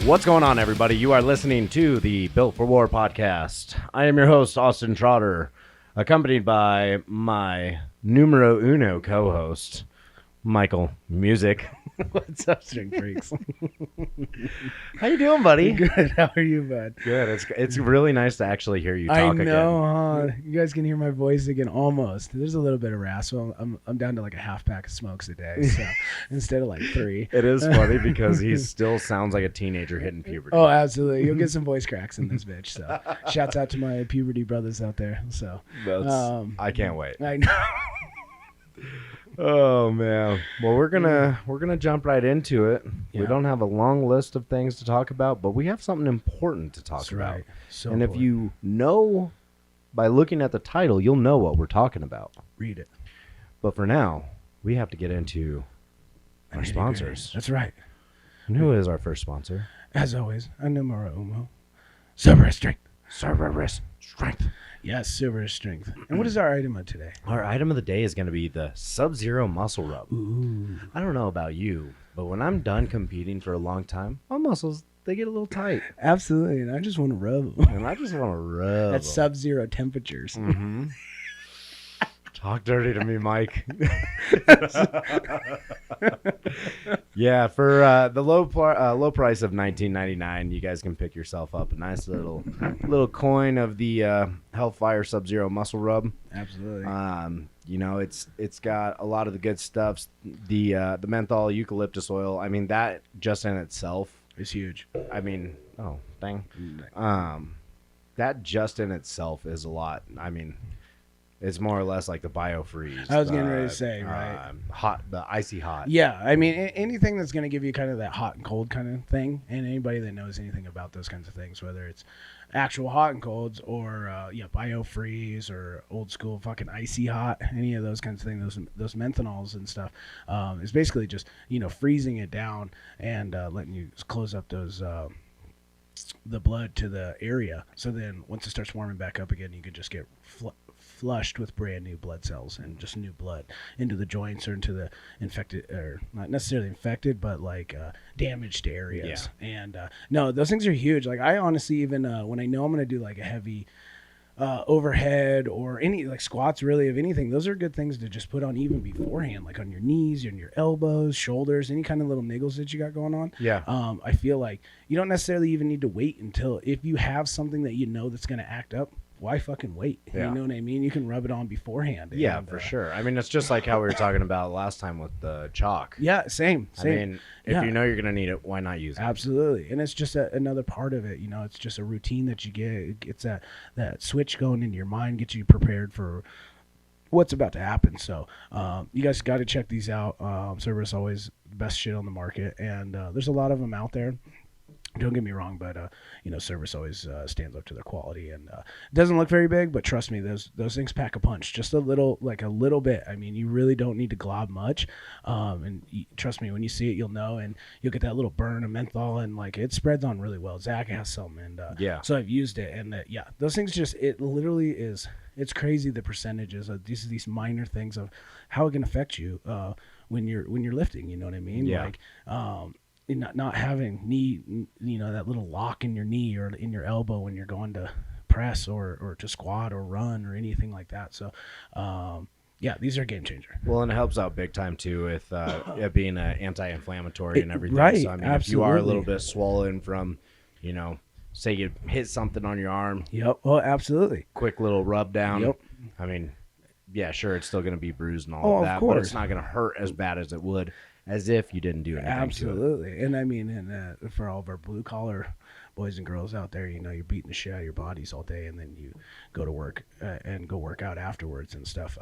What's going on, everybody? You are listening to the Built for War podcast. I am your host, Austin Trotter, accompanied by my numero uno co-host, Michael Musick. What's up, string freaks? How you doing, buddy? Good. How are you, bud? Good. It's really nice to actually hear you talk I again. know, huh? You guys can hear my voice again almost. There's a little bit of raspy. I'm down to like a half pack of smokes a day, so instead of like 3. It is funny because he still sounds like a teenager hitting puberty. Oh, absolutely. You'll get some voice cracks in this bitch. So, shouts out to my puberty brothers out there. So, I can't wait. I know. Oh man. Well, we're gonna jump right into it. Yeah. We don't have a long list of things to talk about, but we have something important to talk That's about. right. So And if important. you know by looking at the title, you'll know what we're talking about. Read it. But for now, we have to get into our sponsors. That's right. And who is our first sponsor? As always, a numero uno. Silver strength. Cerberus Strength. Yes, silver strength. And what is our item of today? Our item of the day is going to be the Sub-Zero Muscle Rub. Ooh. I don't know about you, but when I'm done competing for a long time, my muscles, they get a little tight. Absolutely, and I just want to rub them. And I just want to rub At them. sub-zero temperatures. Mm-hmm. Talk dirty to me, Mike. Yeah, for the low price of $19.99, you guys can pick yourself up a nice little coin of the Hellfire Sub-Zero Muscle Rub. Absolutely. You know, it's got a lot of the good stuffs. The menthol eucalyptus oil. I mean, that just in itself, It's huge. I mean, oh dang, that just in itself is a lot. I mean, it's more or less like the BioFreeze. I was getting ready to say, right? The icy hot. Yeah, I mean, anything that's going to give you kind of that hot and cold kind of thing, and anybody that knows anything about those kinds of things, whether it's actual hot and colds or BioFreeze or old school fucking icy hot, any of those kinds of things, those menthanols and stuff, is basically just freezing it down and letting you close up those. The blood to the area, so then once it starts warming back up again, you can just get flushed with brand new blood cells and just new blood into the joints or into the infected, or not necessarily infected, but like damaged areas. Yeah. And no, those things are huge. Like I honestly, even when I know I'm going to do like a heavy overhead or any like squats, really, of anything, those are good things to just put on even beforehand, like on your knees and your elbows, shoulders, any kind of little niggles that you got going on. Yeah. I feel like you don't necessarily even need to wait until, if you have something that you know that's going to act up, why fucking wait? Yeah. You know what I mean? You can rub it on beforehand. Yeah, and, for sure. I mean, it's just like how we were talking about last time with the chalk. Yeah, same. I mean, if Yeah. you know you're going to need it, why not use it? Absolutely. And it's just another part of it. It's just a routine that you get. It gets that switch going into your mind, gets you prepared for what's about to happen. So you guys got to check these out. Cerberus always the best shit on the market. And there's a lot of them out there. Don't get me wrong, but Cerberus always stands up to their quality, and it doesn't look very big, but trust me, those things pack a punch, just a little bit. I mean, you really don't need to glob much, and trust me, when you see it, you'll know, and you'll get that little burn of menthol, and like it spreads on really well. Zach has some, and Yeah. so I've used it, and those things it literally is. It's crazy the percentages of these minor things of how it can affect you when you're lifting. You know what I mean? Yeah. Like. Not having knee, that little lock in your knee or in your elbow when you're going to press or to squat or run or anything like that. So, these are a game changer. Well, and it helps out big time too with it being anti-inflammatory and everything. Right, So I mean, absolutely. if you are a little bit swollen from, say you hit something on your arm, Yep. Oh, absolutely. quick little rub down. Yep. I mean, yeah, sure, it's still going to be bruised and all Oh, of of that, but course. it's not going to hurt as bad as it would as if you didn't do anything to it. Absolutely. And I mean, for all of our blue collar boys and girls out there, you're beating the shit out of your bodies all day, and then you go to work and go work out afterwards and stuff.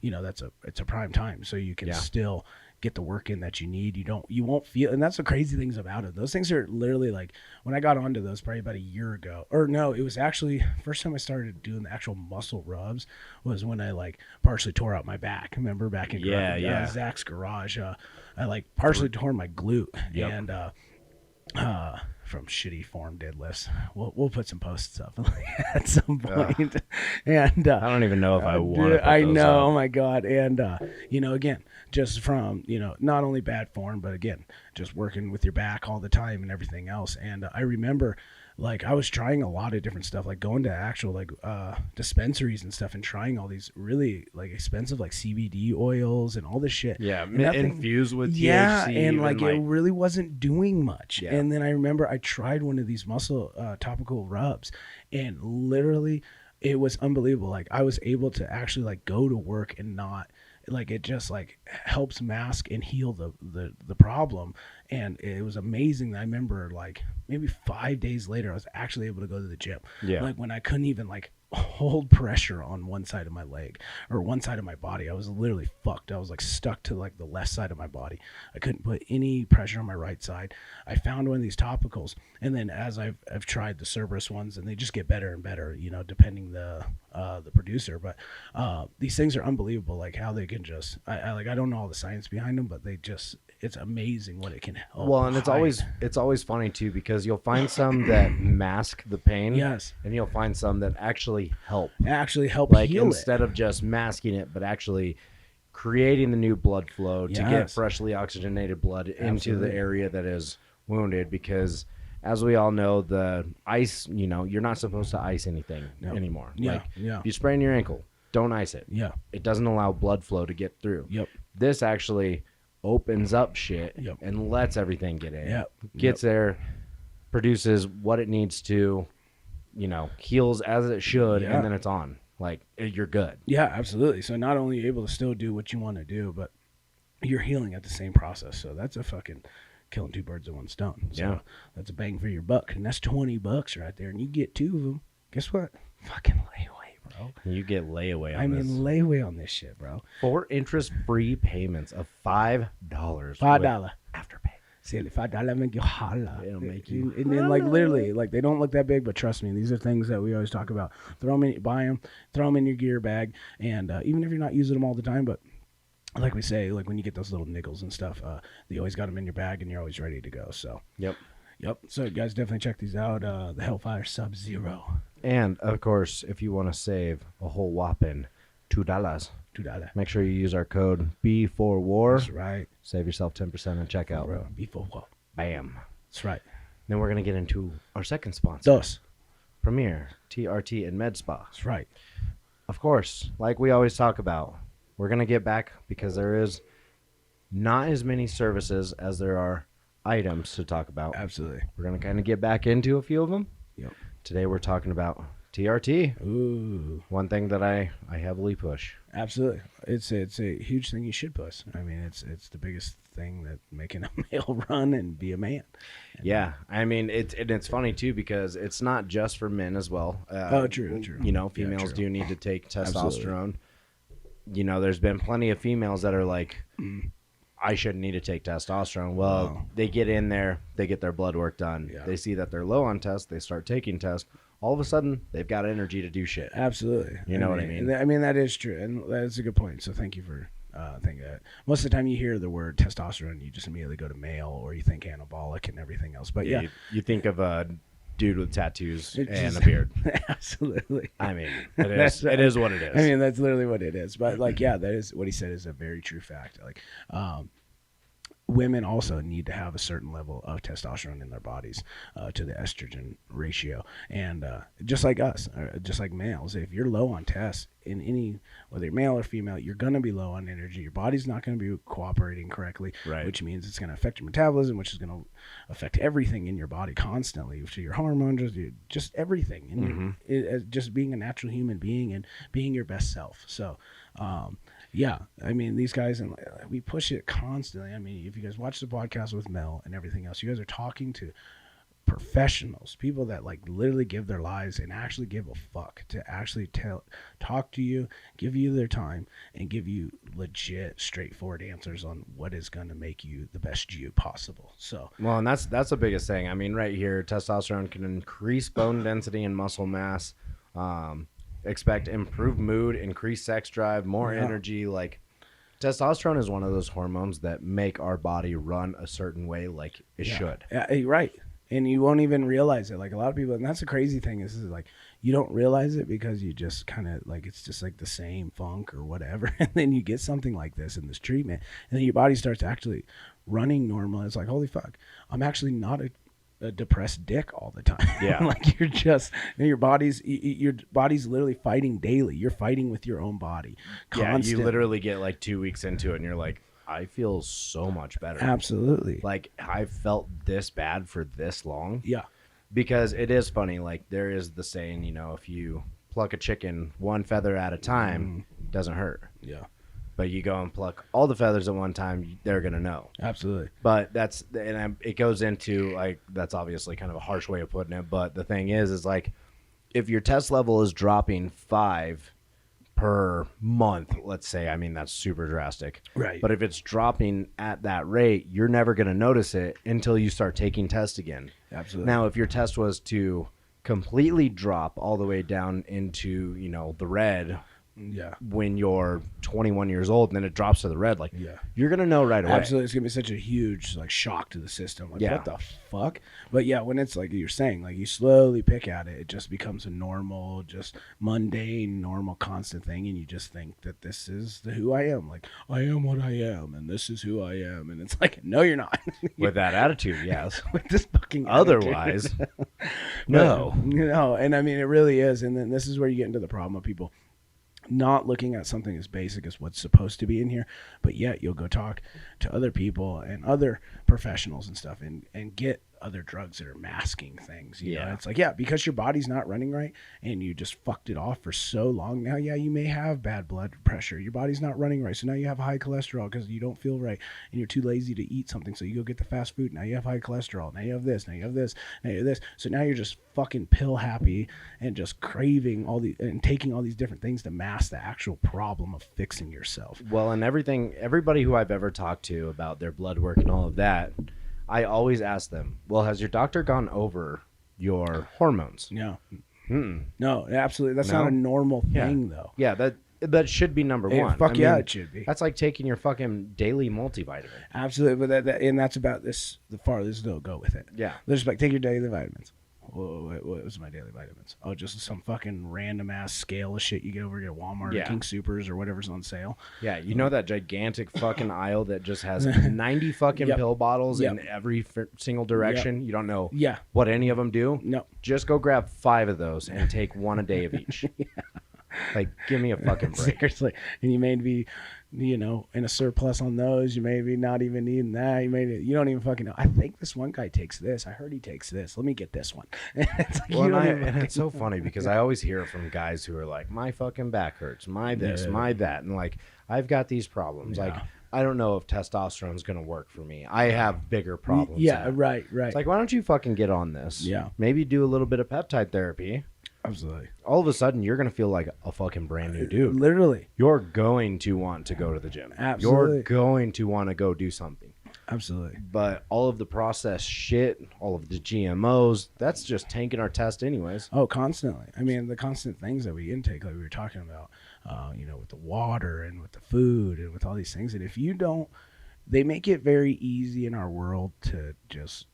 It's a prime time, so you can still get the work in that you need. You won't feel, and that's the crazy things about it. Those things are literally like, when I got onto those probably about a year ago, or no, it was actually first time I started doing the actual muscle rubs was when I like partially tore out my back. Remember back in Zach's garage, I like partially tore my glute. Yep. And from shitty form deadlifts. We'll put some posts up at some point. And I don't even know if I want to. I know, oh my god. And again, just from not only bad form, but again, just working with your back all the time and everything else. And I remember, like, I was trying a lot of different stuff, like going to actual like dispensaries and stuff, and trying all these really like expensive like CBD oils and all this shit. Yeah, nothing, infused with yeah, THC, and like it really wasn't doing much. Yeah. And then I remember I tried one of these muscle topical rubs, and literally it was unbelievable. Like I was able to actually like go to work and not. Like it just like helps mask and heal the problem, and it was amazing. I remember like maybe 5 days later I was actually able to go to the gym. Yeah. Like when I couldn't even like hold pressure on one side of my leg or one side of my body. I was literally fucked. I was like stuck to like the left side of my body. I couldn't put any pressure on my right side. I found one of these topicals, and then as I've tried the Cerberus ones, and they just get better and better, depending the producer. But these things are unbelievable, like how they can just I don't know all the science behind them, but it's amazing what it can help. Well, and it's always funny too, because you'll find some that mask the pain. Yes. And you'll find some that actually help. Like heal instead of just masking it, but actually creating the new blood flow to get freshly oxygenated blood into the area that is wounded. Because as we all know, the ice, you're not supposed to ice anything anymore. If you sprain your ankle, don't ice it. Yeah. It doesn't allow blood flow to get through. Yep. This actually opens up shit and lets everything get in. Yep. Gets there, produces what it needs to, heals as it should, and then it's on. Like, you're good. Yeah, absolutely. So not only are you able to still do what you want to do, but you're healing at the same process. So that's a fucking killing two birds with one stone. So that's a bang for your buck. And that's $20 right there. And you get two of them. Guess what? Fucking layaway, bro. You get layaway on I this. mean, layaway on this shit, bro. 4 interest-free payments of $5. $5. Afterpay. See, $5 make you holla. It'll make you. And then, like, literally, like, they don't look that big, but trust me, these are things that we always talk about. Buy them, throw them in your gear bag, and even if you're not using them all the time, but like we say, like when you get those little nickels and stuff, you always got them in your bag, and you're always ready to go. So. Yep. So, guys, definitely check these out. The Hellfire Sub-Zero. And of course, if you want to save a whole whopping $2. Make sure you use our code B4WAR. That's right. Save yourself 10% on checkout. Bro, B4WAR. Bam. That's right. Then we're going to get into our second sponsor. Dos. Premier, TRT, and Med Spa. That's right. Of course, like we always talk about, we're going to get back because there is not as many services as there are items to talk about. Absolutely. We're going to kind of get back into a few of them. Yep. Today we're talking about TRT. Ooh. One thing that I heavily push. Absolutely. It's a huge thing you should push. I mean, it's the biggest thing that making a male run and be a man. Yeah. I mean, it's funny too because it's not just for men as well. True. Females do need to take testosterone. Absolutely. There's been plenty of females that are like, I shouldn't need to take testosterone. Well, they get in there, they get their blood work done. Yeah. They see that they're low on test, they start taking test. All of a sudden, they've got energy to do shit. Absolutely. You know what I mean? I mean, that is true, and that's a good point. So thank you for thinking that. Most of the time you hear the word testosterone, you just immediately go to male, or you think anabolic and everything else. But yeah. You think of a dude with tattoos and a beard. Absolutely. I mean, it is what it is. I mean, that's literally what it is. But like, yeah, that is what he said is a very true fact. Like, women also need to have a certain level of testosterone in their bodies to the estrogen ratio. And just like us, just like males, if you're low on tests in any, whether you're male or female, you're going to be low on energy. Your body's not going to be cooperating correctly, which means it's going to affect your metabolism, which is going to affect everything in your body constantly, so your hormones, just everything. And just being a natural human being and being your best self. So, yeah, I mean, these guys, and we push it constantly. I mean, if you guys watch the podcast with Mel and everything else, you guys are talking to professionals, people that like literally give their lives and actually give a fuck to actually talk to you, give you their time, and give you legit, straightforward answers on what is going to make you the best you possible. So, well, and that's the biggest thing. I mean, right here, testosterone can increase bone density and muscle mass. Expect improved mood, increased sex drive, more energy. Like, testosterone is one of those hormones that make our body run a certain way, like it should. Yeah, right. and you won't even realize it. Like a lot of people, and that's the crazy thing is like you don't realize it because you just kind of like it's just like the same funk or whatever, and then you get something like this in this treatment, and then your body starts actually running normal. It's like, holy fuck, I'm actually not a depressed dick all the time. Yeah. Like you're just, your body's literally fighting daily. You're fighting with your own body constantly. Yeah, you literally get like 2 weeks into it and you're like, I feel so much better. Absolutely. Like I felt this bad for this long. Yeah. Because it is funny, like there is the saying, if you pluck a chicken one feather at a time, it doesn't hurt. Yeah. But you go and pluck all the feathers at one time, they're going to know. Absolutely. But it goes into like, that's obviously kind of a harsh way of putting it. But the thing is like, if your test level is dropping 5 per month, let's say, I mean, that's super drastic. Right. But if it's dropping at that rate, you're never going to notice it until you start taking tests again. Absolutely. Now, if your test was to completely drop all the way down into, the red, yeah, when you're 21 years old and then it drops to the red, like, yeah, you're going to know right away. Absolutely. It's going to be such a huge like shock to the system. Like, Yeah. what the fuck? But yeah, when it's like you're saying, like you slowly pick at it, it just becomes a normal, just mundane, normal, constant thing. And you just think that this is who I am. Like, I am what I am. And this is who I am. And it's like, no, you're not. With that attitude, yes. With this fucking Otherwise, attitude. no. No. And I mean, it really is. And then this is where you get into the problem of people not looking at something as basic as what's supposed to be in here, but yet you'll go talk to other people and other professionals and stuff and get other drugs that are masking things. You know? It's like, because your body's not running right and you just fucked it off for so long now, you may have bad blood pressure. Your body's not running right. So now you have high cholesterol because you don't feel right and you're too lazy to eat something. So you go get the fast food. Now you have high cholesterol. Now you have this. Now you have this. Now you have this. So now you're just fucking pill happy and just craving and taking all these different things to mask the actual problem of fixing yourself. Well, and everybody who I've ever talked to about their blood work and all of that, I always ask them, well, has your doctor gone over your hormones? No. Mm-mm. No, absolutely. That's not a normal thing, though. Yeah, that should be number one. Fuck yeah, it should be. That's like taking your fucking daily multivitamin. Absolutely, but that's about this. The farthest they'll go with it. Yeah. They're just like, take your daily vitamins. What was my daily vitamins? Oh, just some fucking random ass scale of shit you get over at Walmart or King Soopers or whatever's on sale. Yeah, you know that gigantic fucking aisle that just has 90 fucking pill bottles in every single direction? Yep. You don't know what any of them do? No. Just go grab 5 of those and take 1 a day of each. Like, give me a fucking break. Seriously. And you may be, in a surplus on those. You may be not even needing that. You don't even fucking know. I think this one guy takes this. I heard he takes this. Let me get this one. It's like, and it's so funny because I always hear from guys who are like, my fucking back hurts, my this, my that. And like, I've got these problems. Yeah. Like, I don't know if testosterone's going to work for me. I have bigger problems. Yeah, right. It's like, why don't you fucking get on this? Yeah. Maybe do a little bit of peptide therapy. Absolutely. All of a sudden, you're going to feel like a fucking brand new dude. Literally. You're going to want to go to the gym. Absolutely. You're going to want to go do something. Absolutely. But all of the processed shit, all of the GMOs, that's just tanking our test anyways. Oh, constantly. I mean, the constant things that we intake, like we were talking about, with the water and with the food and with all these things. And if you don't, they make it very easy in our world to just,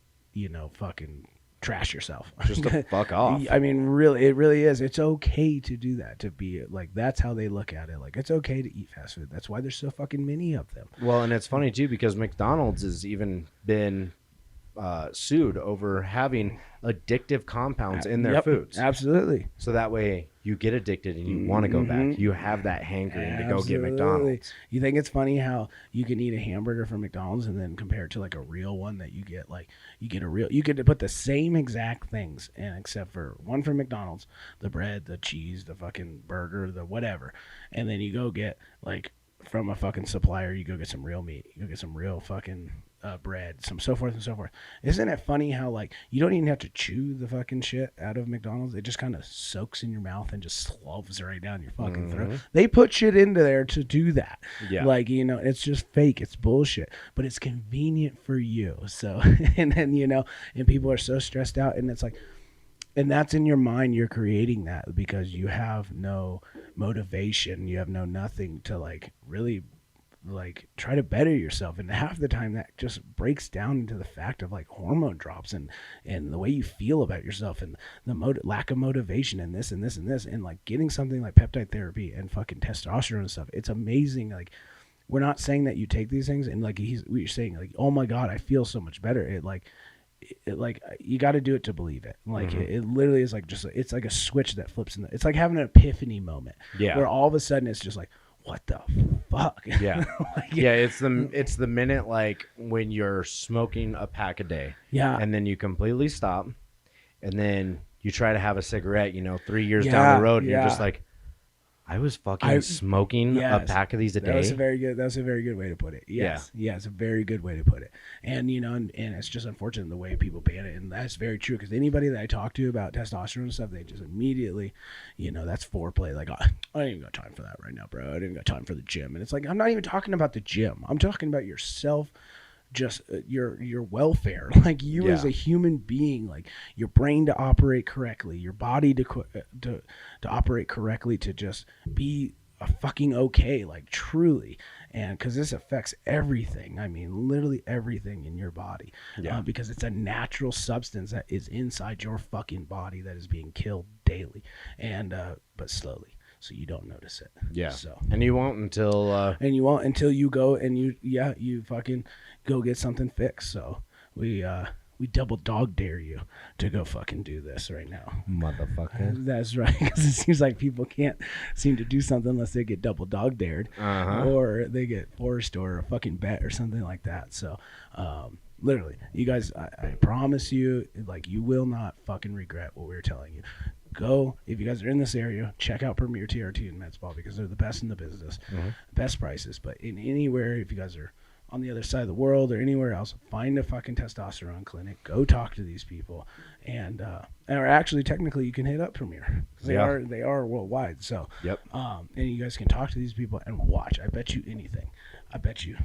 fucking trash yourself. Just to fuck off. I mean, really, it really is. It's okay to do that, to be like, that's how they look at it. Like, it's okay to eat fast food. That's why there's so fucking many of them. Well, and it's funny too, because McDonald's has even been sued over having addictive compounds in their foods. Absolutely. So that way you get addicted and you want to go back. You have that hankering to go get McDonald's. You think it's funny how you can eat a hamburger from McDonald's and then compare it to like a real one that you get, like you could put the same exact things in, except for one from McDonald's, the bread, the cheese, the fucking burger, the whatever. And then you go get like from a fucking supplier, you go get some real meat, you go get some real fucking bread, some so forth and so forth. Isn't it funny how like you don't even have to chew the fucking shit out of McDonald's? It just kind of soaks in your mouth and just sloves right down your fucking throat. They put shit into there to do that. Yeah. Like, it's just fake. It's bullshit. But it's convenient for you. So, and then, and people are so stressed out, and it's like, and that's in your mind. You're creating that because you have no motivation. You have no nothing to like really try to better yourself. And half the time that just breaks down into the fact of like hormone drops and the way you feel about yourself and the lack of motivation and this and this and this, and like getting something like peptide therapy and fucking testosterone and stuff. It's amazing. Like, we're not saying that you take these things and like we're saying like, oh my God, I feel so much better. It like you got to do it to believe it. Like it literally is like it's like a switch that flips it's like having an epiphany moment. Yeah. Where all of a sudden it's just like, what the fuck? Yeah. Like, yeah. It's the minute like when you're smoking a pack a day. Yeah. And then you completely stop, and then you try to have a cigarette. 3 years down the road, and you're just like, I was fucking smoking a pack of these a day. That's a very good way to put it. Yes. Yeah, it's a very good way to put it. And and it's just unfortunate the way people ban it, and that's very true, because anybody that I talk to about testosterone and stuff, they just immediately, that's foreplay. Like, I ain't even got time for that right now, bro. I didn't got time for the gym. And it's like, I'm not even talking about the gym. I'm talking about yourself. Just your welfare, like you as a human being, like your brain to operate correctly, your body to operate correctly, to just be a fucking okay, like truly. And because this affects everything, I mean literally everything in your body, because it's a natural substance that is inside your fucking body that is being killed daily, and but slowly, so you don't notice it. Yeah. So and you won't until you go and you fucking go get something fixed. So we double dog dare you to go fucking do this right now, motherfucker. That's right, because it seems like people can't seem to do something unless they get double dog dared, or they get forced, or a fucking bet or something like that. So literally, you guys, I promise you, like, you will not fucking regret what we were telling you. Go, if you guys are in this area, check out Premier TRT and Med Spa, because they're the best in the business, best prices. But in anywhere, if you guys are on the other side of the world or anywhere else, find a fucking testosterone clinic. Go talk to these people, and or actually, technically, you can hit up Premier. They are worldwide. So and you guys can talk to these people and watch. I bet you anything. I bet you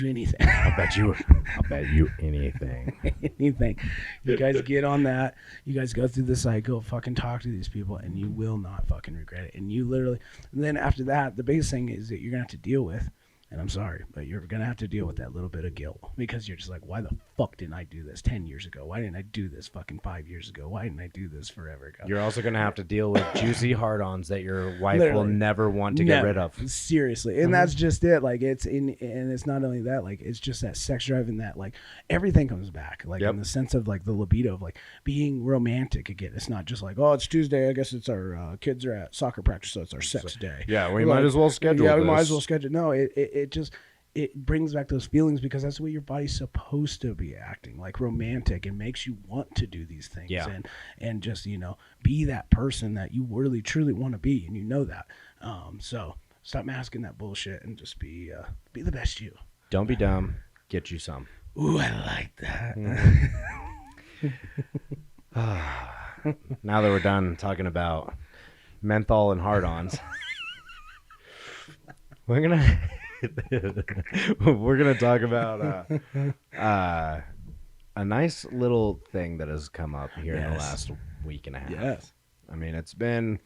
anything. I'll bet you anything. Anything. You guys get on that. You guys go through the cycle. Fucking talk to these people, and you will not fucking regret it. And you literally. And then after that, the biggest thing is that you're gonna have to deal with. And I'm sorry, but you're going to have to deal with that little bit of guilt, because you're just like, why the fuck didn't I do this 10 years ago? Why didn't I do this fucking 5 years ago? Why didn't I do this forever ago? You're also going to have to deal with juicy hard-ons that your wife will never want to get rid of. Seriously. And that's just it. Like, and it's not only that, like, it's just that sex drive, and that, like, everything comes back. Like, in the sense of, like, the libido of, like, being romantic again. It's not just like, oh, it's Tuesday. I guess it's our kids are at soccer practice, so it's our sex day. Yeah, we might as well schedule this. Yeah, we might as well schedule. No, it just... It brings back those feelings, because that's the way your body's supposed to be acting, like romantic, and makes you want to do these things, and just, be that person that you really truly want to be, and that. So stop masking that bullshit and just be the best you. Don't be dumb. Get you some. Ooh, I like that. Now that we're done talking about menthol and hard-ons, we're gonna talk about a nice little thing that has come up here in the last week and a half. Yes. I mean, it's been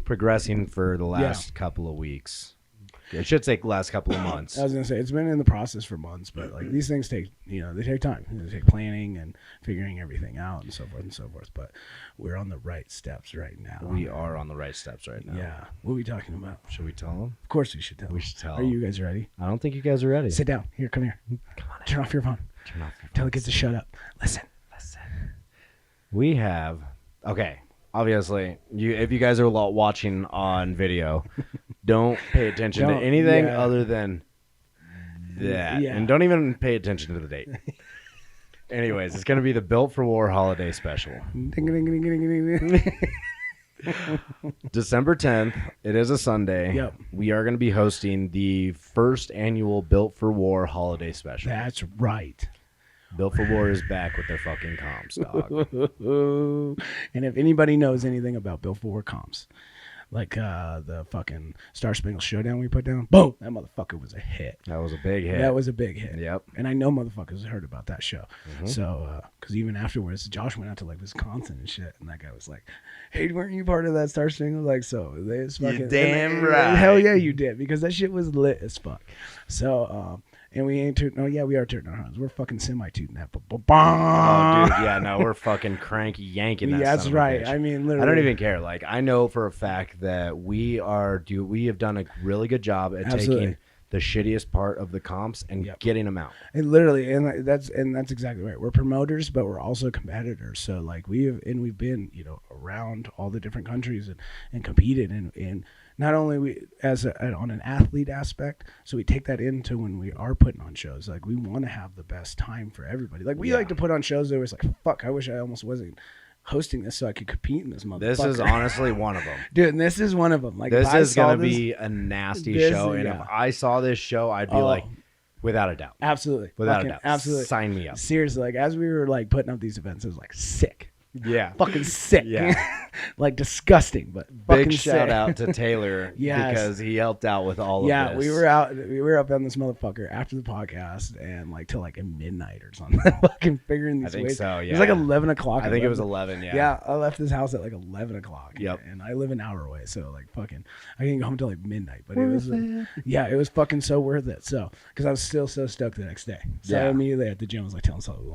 progressing for the last couple of weeks. I should say last couple of months. I was gonna say it's been in the process for months, but like these things take, they take time. They take planning and figuring everything out and so forth and so forth. But we're on the right steps right now. We are on the right steps right now. Yeah. What are we talking about? Should we tell them? Of course we should tell them. We should tell them. Are you guys ready? I don't think you guys are ready. Sit down. Here, come here. Come on. Turn off your phone. Turn off your phone. Tell the kids to shut up. Listen. We have, obviously, if you guys are watching on video, don't pay attention to anything other than that. And don't even pay attention to the date. Anyways, it's going to be the Built for War holiday special. December 10th. It is a Sunday. Yep. We are going to be hosting the first annual Built for War holiday special. That's right. Built for War is back with their fucking comps, dog. And if anybody knows anything about Built for War comps, the fucking Star Spangled Showdown we put down. Boom, that motherfucker was a hit. That was a big hit. That was a big hit. Yep. And I know motherfuckers heard about that show. So, because even afterwards, Josh went out to like Wisconsin and shit, and that guy was like, "Hey, weren't you part of that Star Spangled?" Like, so they was fucking damn right. Hell yeah, you did, because that shit was lit as fuck. So, and we ain't tooting. Oh yeah, we are tooting our horns. We're fucking semi-tooting that. Oh, dude, yeah, no, we're fucking cranky yanking that. Yeah, that's son of a right. bitch. I mean, literally, I don't even care. Like, I know for a fact that we have done a really good job at taking the shittiest part of the comps and getting them out. And literally, and that's exactly right. We're promoters, but we're also competitors. So like we've been, around all the different countries and competed and not only we on an athlete aspect, so we take that into when we are putting on shows. Like we want to have the best time for everybody. Like we like to put on shows that was like, fuck, I wish I almost wasn't hosting this so I could compete in this motherfucker. This is honestly one of them. Dude, and this is one of them. Like this is going to be a nasty show. And if I saw this show, I'd be like, without a doubt. Absolutely. Without a doubt. Absolutely. Sign me up. Seriously, like as we were like putting up these events, it was like sick. Yeah. Fucking sick. Yeah. Like disgusting, but big fucking shout sick. out to Taylor because he helped out with all of this. Yeah, we were up on this motherfucker after the podcast and like till like midnight or something. Fucking figuring these I think ways. so, yeah. It was like 11 o'clock. I think it was 11, yeah. Yeah, I left this house at like 11 o'clock. Yep. And I live an hour away, so like fucking, I didn't go home till like midnight. But it was fucking so worth it. So, because I was still so stoked the next day. So immediately at the gym, I was like telling Sully,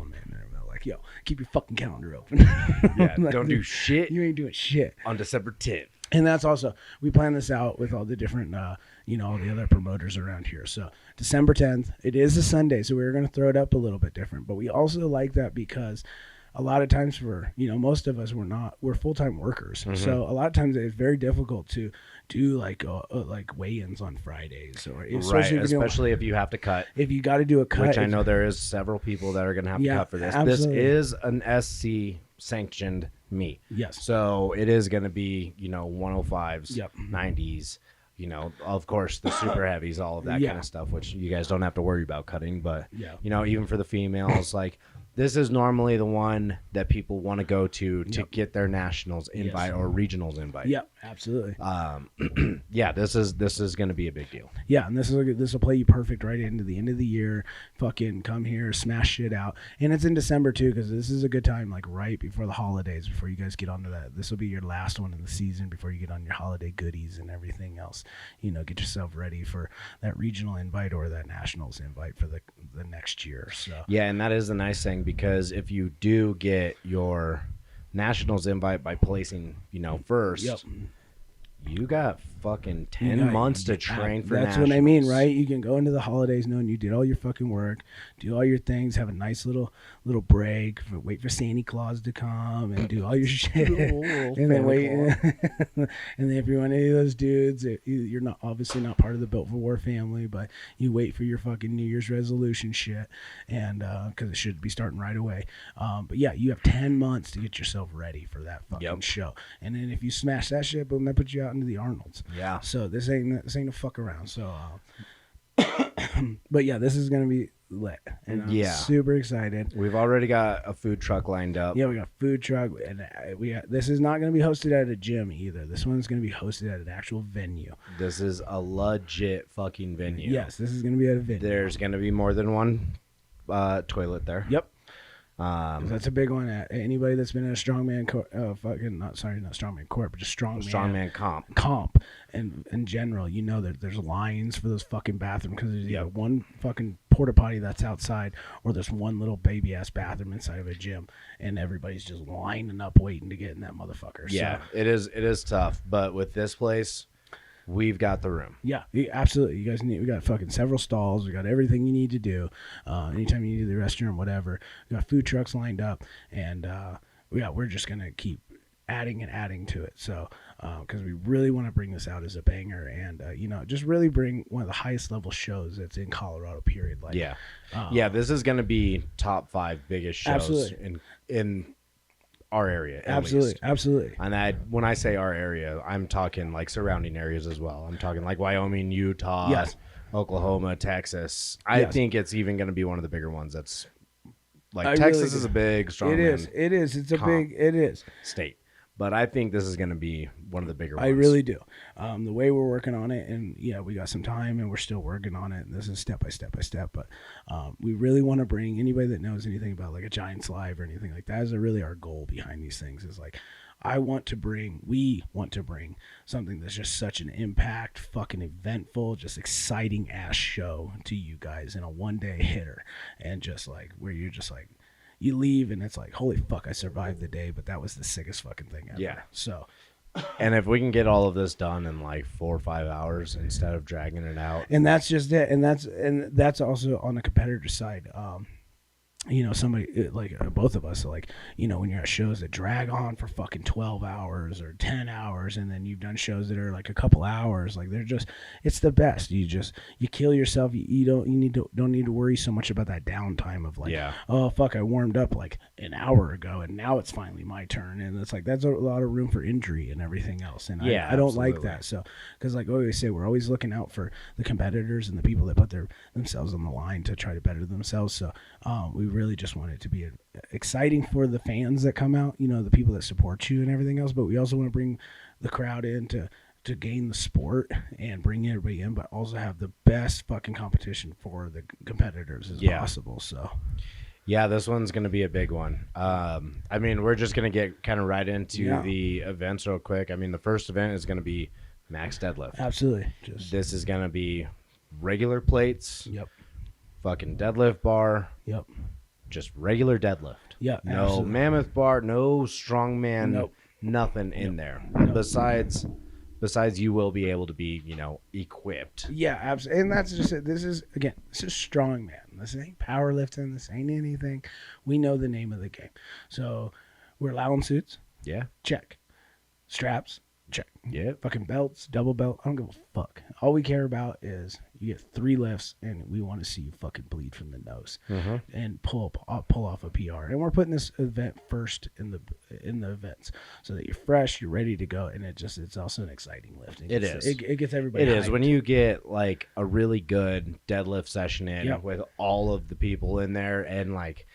like, yo, keep your fucking calendar open. Yeah, like, don't do shit. You ain't doing shit. On December 10th. And that's also, we plan this out with all the different, all the other promoters around here. So December 10th, it is a Sunday, so we're going to throw it up a little bit different. But we also like that because a lot of times most of us, we're full-time workers. Mm-hmm. So a lot of times it's very difficult to do like weigh-ins on Fridays. Or especially if you have to cut. If you got to do a cut. Which I know there is several people that are going to have to cut for this. Absolutely. This is an SC sanctioned meet. Yes. So it is going to be, 105s, 90s, of course the super heavies, all of that kind of stuff, which you guys don't have to worry about cutting. But, even for the females, like this is normally the one that people want to go to get their nationals invite or regionals invite. Yep, absolutely. This is going to be a big deal. Yeah, and this will play you perfect right into the end of the year. Fucking come here, smash shit out. And it's in December too, because this is a good time, like right before the holidays, before you guys get onto that. This will be your last one in the season before you get on your holiday goodies and everything else. Get yourself ready for that regional invite or that nationals invite for the next year. So yeah, and that is the nice thing, because if you do get your nationals invite by placing, first, you got fucking 10 months to train for that's nationals. What I mean, right? You can go into the holidays knowing you did all your fucking work, do all your things, have a nice little break, wait for Santa Claus to come and do all your shit, and then wait. And then if you're one of those dudes, you're not obviously not part of the Built for War family, but you wait for your fucking New Year's resolution shit, and because it should be starting right away. But yeah, you have 10 months to get yourself ready for that fucking show, and then if you smash that shit, boom, that puts you out into the Arnolds. Yeah. So this ain't a fuck around. So, but yeah, this is gonna be lit, and I'm super excited. We've already got a food truck lined up. Yeah, we got a food truck, and this is not gonna be hosted at a gym either. This one's gonna be hosted at an actual venue. This is a legit fucking venue. Yes, this is gonna be at a venue. There's gonna be more than one toilet there. Yep. That's a big one. Anybody that's been in a strongman not strongman court, but just strongman comp, and in general, that there's lines for those fucking bathrooms, because there's either one fucking porta potty that's outside, or there's one little baby ass bathroom inside of a gym, and everybody's just lining up waiting to get in that motherfucker. Yeah, so, it is tough, but with this place, we've got the room. Yeah, absolutely. You guys we got fucking several stalls. We got everything you need to do. Anytime you need the restroom, whatever. We got food trucks lined up, and we're just gonna keep adding to it. So, because we really want to bring this out as a banger, and just really bring one of the highest level shows that's in Colorado. Period. Like, this is gonna be top 5 biggest shows in our area. Absolutely. And when I say our area, I'm talking like surrounding areas as well. I'm talking like Wyoming, Utah, Oklahoma, Texas. I think it's even going to be one of the bigger ones. That's like Texas is a big strong. It is. It's a big. It is state. But I think this is going to be one of the bigger ones. I really do. The way we're working on it, and yeah, we got some time, and we're still working on it. And this is step by step by step. But we really want to bring anybody that knows anything about like a Giants Live or anything like that. Is really our goal behind these things. Is like we want to bring something that's just such an impact, fucking eventful, just exciting ass show to you guys in a 1-day hitter, and just like where you're just like. You leave and it's like, holy fuck, I survived the day, but that was the sickest fucking thing ever. Yeah. So, and if we can get all of this done in like 4 or 5 hours instead of dragging it out, and that's just it, and that's also on the competitor side. Somebody like both of us, like, when you're at shows that drag on for fucking 12 hours or 10 hours, and then you've done shows that are like a couple hours, like it's the best. You kill yourself. You don't need to worry so much about that downtime of like, oh fuck, I warmed up like an hour ago and now it's finally my turn, and it's like that's a lot of room for injury and everything else. And I don't like that. So because like I always say, we're always looking out for the competitors and the people that put themselves on the line to try to better themselves. So we really just want it to be exciting for the fans that come out, the people that support you and everything else. But we also want to bring the crowd in to gain the sport and bring everybody in, but also have the best fucking competition for the competitors as possible. So yeah, this one's going to be a big one. I mean, we're just going to get kind of right into the events real quick. I mean, the first event is going to be max deadlift. Absolutely. This is going to be regular plates. Yep. Fucking deadlift bar. Yep. Just regular deadlift. Yeah. No absolutely. mammoth bar, no strongman, nope. Nothing in there. Nope. Besides you will be able to be, equipped. Yeah, absolutely. And that's just it. This is strongman. This ain't powerlifting. This ain't anything. We know the name of the game. So we're allowing suits. Yeah. Check. Straps. Check. Yeah. Fucking belts, double belt. I don't give a fuck. All we care about is you get 3 lifts, and we want to see you fucking bleed from the nose and pull off a PR. And we're putting this event first in the events so that you're fresh, you're ready to go, and it's also an exciting lift. It is. It gets everybody. It hyped. is when you get like a really good deadlift session in with all of the people in there, and like.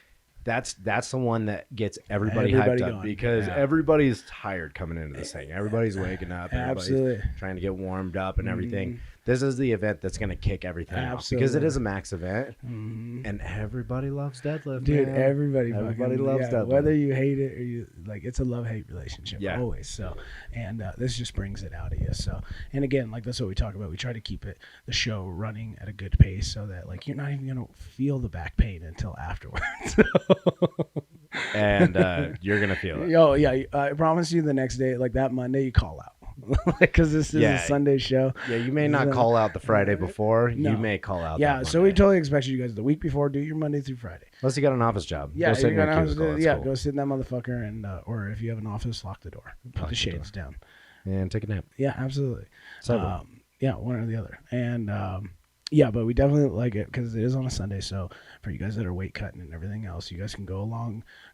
That's the one that gets everybody hyped going. up because everybody's tired coming into this thing. Everybody's waking up. Everybody's trying to get warmed up and everything. This is the event that's going to kick everything off because it is a max event, and everybody loves deadlift. Dude, man. everybody loves deadlift. Whether you hate it or you like, it's a love-hate relationship always. So, and this just brings it out of you. So, and again, like that's what we talk about. We try to keep the show running at a good pace so that like you're not even gonna feel the back pain until afterwards. And you're gonna feel it. Yo, yeah, I promise you, the next day, like that Monday, you call out. Because this is a Sunday show. Yeah, you may not call out the Friday before. No. You may call out. Yeah, so we totally expect you guys the week before. Do your Monday through Friday. Unless you got an office job. Yeah, go sit in your cubicle. Cool. Go sit in that motherfucker, and or if you have an office, lock the door, put the shades down, and take a nap. Yeah, absolutely. Yeah, one or the other, and yeah, but we definitely like it because it is on a Sunday. So for you guys that are weight cutting and everything else, you guys can go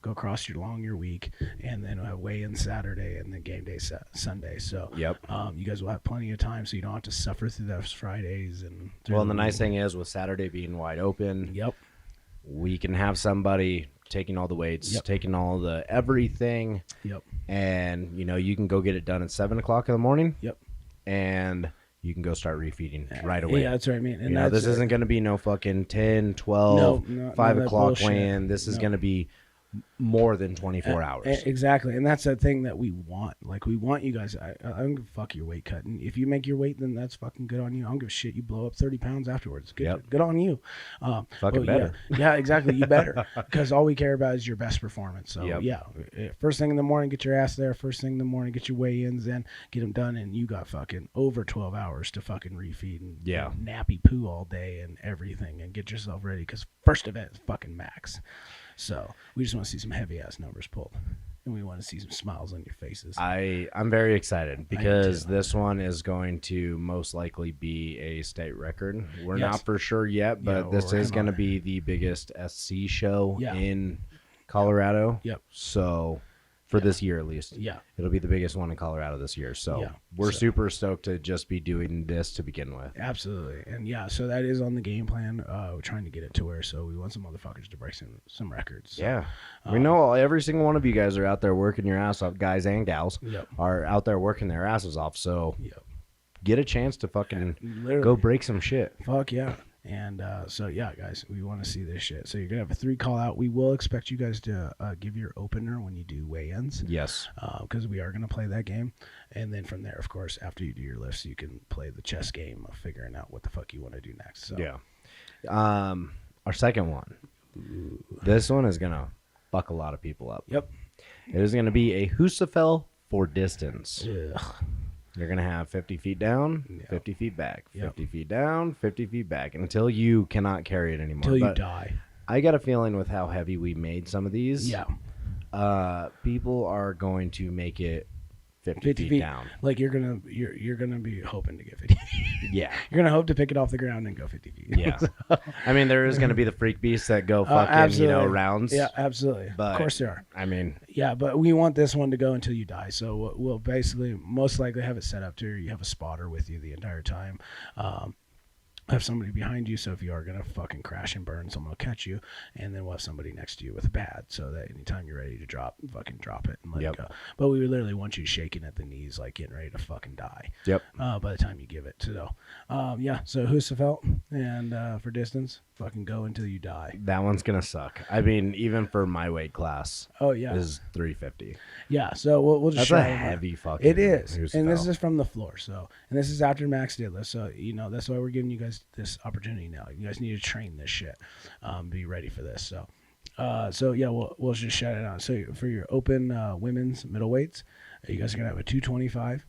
across your week, and then have weigh-in Saturday and then game day Sunday. So you guys will have plenty of time, so you don't have to suffer through those Fridays. And the nice thing is with Saturday being wide open, we can have somebody taking all the weights, taking all the everything, and you can go get it done at 7:00 in the morning. And you can go start refeeding right away. Yeah, that's what I mean. And this isn't going to be no fucking 10, 12, 5 o'clock weigh-in. This is going to be more than 24 hours. Exactly. And that's the thing that we want. Like, we want you guys. I don't give a fuck your weight cutting. If you make your weight, then that's fucking good on you. I don't give a shit. You blow up 30 pounds afterwards. Good on you. Fucking better. Yeah, exactly. You better. Because all we care about is your best performance. So, first thing in the morning, get your ass there. First thing in the morning, get your weigh-ins in. Get them done. And you got fucking over 12 hours to fucking refeed and nappy poo all day and everything. And get yourself ready. Because first event is fucking max. So we just want to see some heavy ass numbers pulled, and we want to see some smiles on your faces. I'm very excited because this one is going to most likely be a state record. We're not for sure yet, but this is going to be the biggest SC show in Colorado. Yep. So for this year at least. Yeah. It'll be the biggest one in Colorado this year. So we're super stoked to just be doing this to begin with. Absolutely. And so that is on the game plan. We're trying to get it to where we want some motherfuckers to break some records. So, yeah. We know every single one of you guys are out there working your ass off, guys and gals are out there working their asses off. So get a chance to fucking go break some shit. Fuck yeah. And guys, we want to see this shit. So you're going to have a 3 call out. We will expect you guys to give your opener when you do weigh-ins. Yes. Because we are going to play that game. And then from there, of course, after you do your lifts, you can play the chess game of figuring out what the fuck you want to do next. So. Yeah. Our second one. Ooh. This one is going to fuck a lot of people up. Yep. It is going to be a Husafel for distance. Ugh. You're going to have 50 feet down, 50 feet back, 50 feet down, 50 feet back until you cannot carry it anymore. Until you die. I got a feeling with how heavy we made some of these, people are going to make it 50 feet down. Like you're gonna be hoping to get 50 feet. Yeah. You're gonna hope to pick it off the ground and go 50 feet. Yeah. I mean, there is going to be the freak beasts that go fucking, rounds. Yeah, absolutely. But, of course there are. I mean. Yeah, but we want this one to go until you die. So we'll basically most likely have it set up to you have a spotter with you the entire time. Have somebody behind you, so if you are going to fucking crash and burn, someone will catch you, and then we'll have somebody next to you with a pad, so that anytime you're ready to drop, fucking drop it and let it go. But we literally want you shaking at the knees, like getting ready to fucking die. Yep. By the time you give it. So, so Husafelt, and for distance, fucking go until you die. That one's going to suck. I mean, even for my weight class. Oh, yeah. Is 350. Yeah, so we'll just That's a heavy fucking It is. Husafel. And this is from the floor, so, and this is after max deadlift, so, that's why we're giving you guys this opportunity now. You guys need to train this shit. Be ready for this. So we'll just shout it out. So for your open women's middleweights, you guys are gonna have a 225.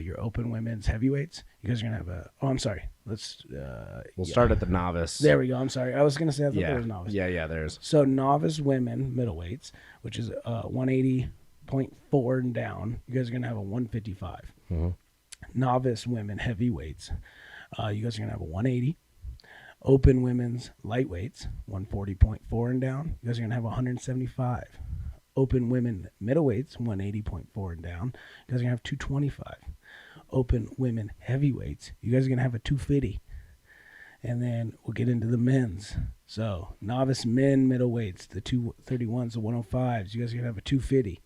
Your open women's heavyweights, you guys are gonna have a. Oh, I'm sorry. We'll start at the novice. There we go. I'm sorry. I was gonna say I thought there was novice. Yeah. There's. So novice women middleweights, which is 180.4 and down. You guys are gonna have a 155. Mm-hmm. Novice women heavyweights. You guys are going to have a 180. Open women's lightweights, 140.4 and down. You guys are going to have 175. Open women middleweights, 180.4 and down. You guys are going to have 225. Open women heavyweights, you guys are going to have a 250. And then we'll get into the men's. So novice men middleweights, the 231s, the 105s, you guys are going to have a 250.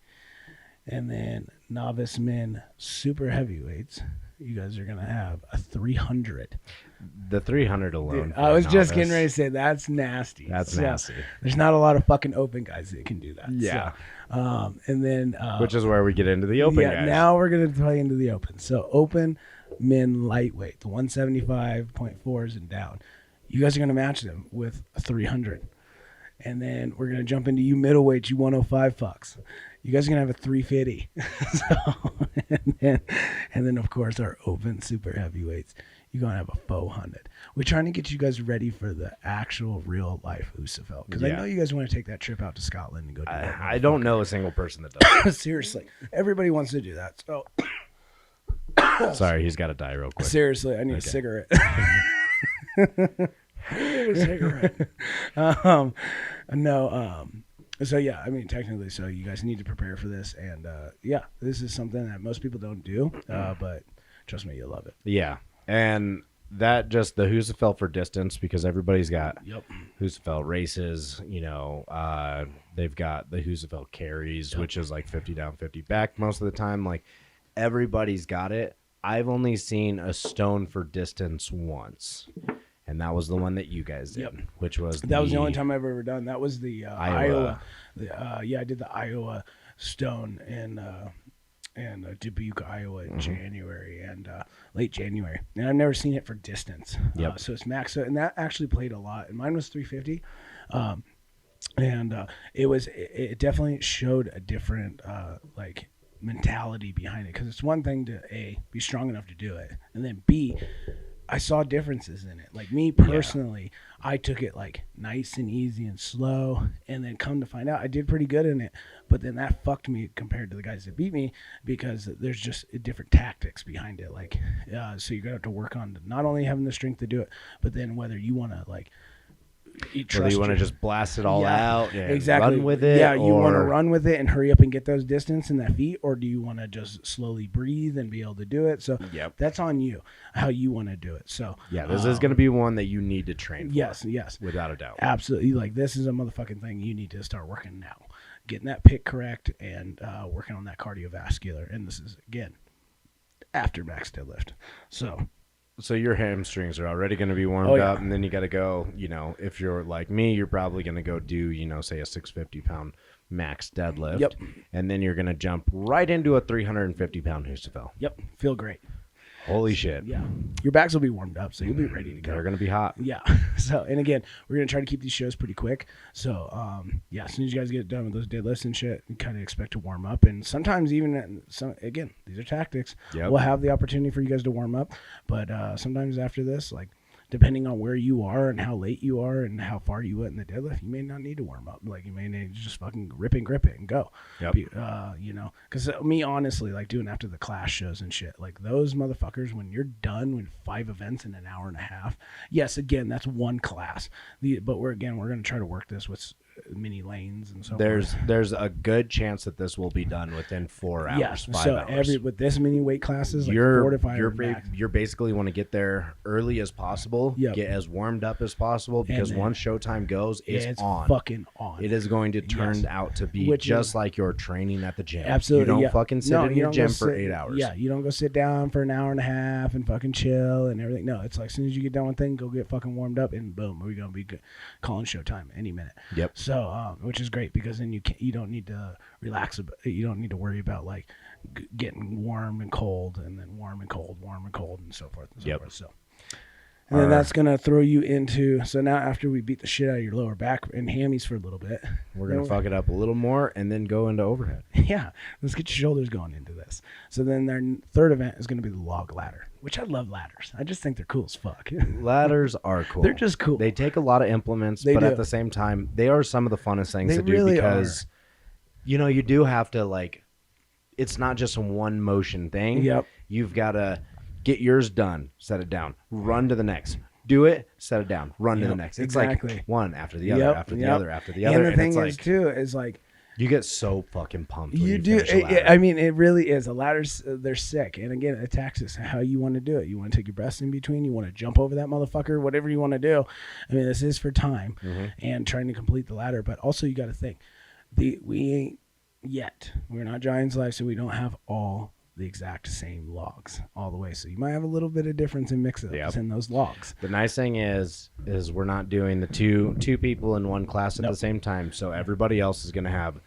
And then novice men super heavyweights, you guys are going to have a 300. The 300 alone. Dude, I was just getting ready to say, that's nasty. That's nasty. There's not a lot of fucking open guys that can do that. Yeah. So, and then... which is where we get into the open guys. Now we're going to play into the open. So open men lightweight, the 175.4s and down. You guys are going to match them with a 300. And then we're going to jump into you middleweight, you 105 fucks. You guys are going to have a 350. and then, of course, our open super heavyweights, you're going to have a 400. We're trying to get you guys ready for the actual real life Husafel. Because I know you guys want to take that trip out to Scotland and go do that. I don't know a single person that does. Seriously. Everybody wants to do that. So. Sorry, he's got to die real quick. Seriously, I need a cigarette. I need a cigarette. So yeah, I mean, technically, so you guys need to prepare for this, and this is something that most people don't do, but trust me, you'll love it. Yeah, and that just the Husafel for distance, because everybody's got Husafel races. They've got the Husafel carries, which is like 50 down, 50 back most of the time. Like everybody's got it. I've only seen a stone for distance once. And that was the one that you guys did, which was that was the only time I've ever done. That was the Iowa. I did the Iowa stone in Dubuque, Iowa in January and late January. And I've never seen it for distance. So it's max. And that actually played a lot. And mine was 350. It definitely showed a different mentality behind it, because it's one thing to A, be strong enough to do it, and then B, I saw differences in it. Like me personally, I took it like nice and easy and slow, and then come to find out I did pretty good in it. But then that fucked me compared to the guys that beat me, because there's just different tactics behind it. Like, so you're gonna have to work on not only having the strength to do it, but then whether you want to Whether you want to just blast it all out and exactly. run with it. Yeah, you want to run with it and hurry up and get those distance in that feet, or do you want to just slowly breathe and be able to do it? So that's on you, how you want to do it. So yeah, this is going to be one that you need to train for. Yes, without a doubt. Absolutely. Like, this is a motherfucking thing you need to start working now, getting that pick correct and working on that cardiovascular. And this is, again, after max deadlift. So your hamstrings are already going to be warmed up, and then you got to go, if you're like me, you're probably going to go do, say a 650-pound max deadlift. Yep. And then you're going to jump right into a 350-pound Husafel. Yep. Feel great. Holy shit. Yeah. Your backs will be warmed up, so you'll be ready to go. They're going to be hot. Yeah. So, and again, we're going to try to keep these shows pretty quick. So, as soon as you guys get done with those deadlifts and shit, you kind of expect to warm up. And sometimes even, again, these are tactics. Yep. We'll have the opportunity for you guys to warm up. But sometimes after this, like, depending on where you are and how late you are and how far you went in the deadlift, you may not need to warm up. Like, you may need to just fucking rip and grip it and go. Yep. Because me, honestly, like, doing after the class shows and shit, like, those motherfuckers, when you're done with 5 events in an hour and a half, yes, again, that's one class. But we're going to try to work this with mini lanes and so forth. There's a good chance that this will be done within 4 hours, yes, 5 so hours. With this many weight classes, like 4 to 5 you're basically want to get there early as possible, get as warmed up as possible, because once showtime goes, it's on. Fucking on. It is going to turn out to be just like your training at the gym. Absolutely. You don't fucking sit in your gym for 8 hours. Yeah, you don't go sit down for an hour and a half and fucking chill and everything. No, it's like, as soon as you get done with thing, go get fucking warmed up, and boom, we're going to be calling showtime any minute. Yep. So, which is great, because then you don't need to relax. You don't need to worry about like getting warm and cold, and then warm and cold, and so forth and so forth. So, and then that's gonna throw you into. So now, after we beat the shit out of your lower back and hammies for a little bit, we're gonna fuck it up a little more, and then go into overhead. Yeah, let's get your shoulders going into this. So then their third event is gonna be the log ladder, which I love ladders. I just think they're cool as fuck. Ladders are cool. They're just cool. They take a lot of implements, but at the same time, they are some of the funnest things to do, really because, you do have to, like, it's not just a one motion thing. Yep. You've got to get yours done, set it down, run to the next. Do it, set it down, run to the next. It's like one after the other, after the other, after the other. And the thing is, too, is like, you get so fucking pumped. You do. I mean, it really is. The ladders, they're sick. And again, it taxes how you want to do it. You want to take your breaths in between. You want to jump over that motherfucker. Whatever you want to do. I mean, this is for time and trying to complete the ladder. But also, you got to think, we ain't yet. We're not Giants Life, so we don't have all the exact same logs all the way. So you might have a little bit of difference in mix-ups in those logs. The nice thing is we're not doing the two people in one class at the same time. So everybody else is going to have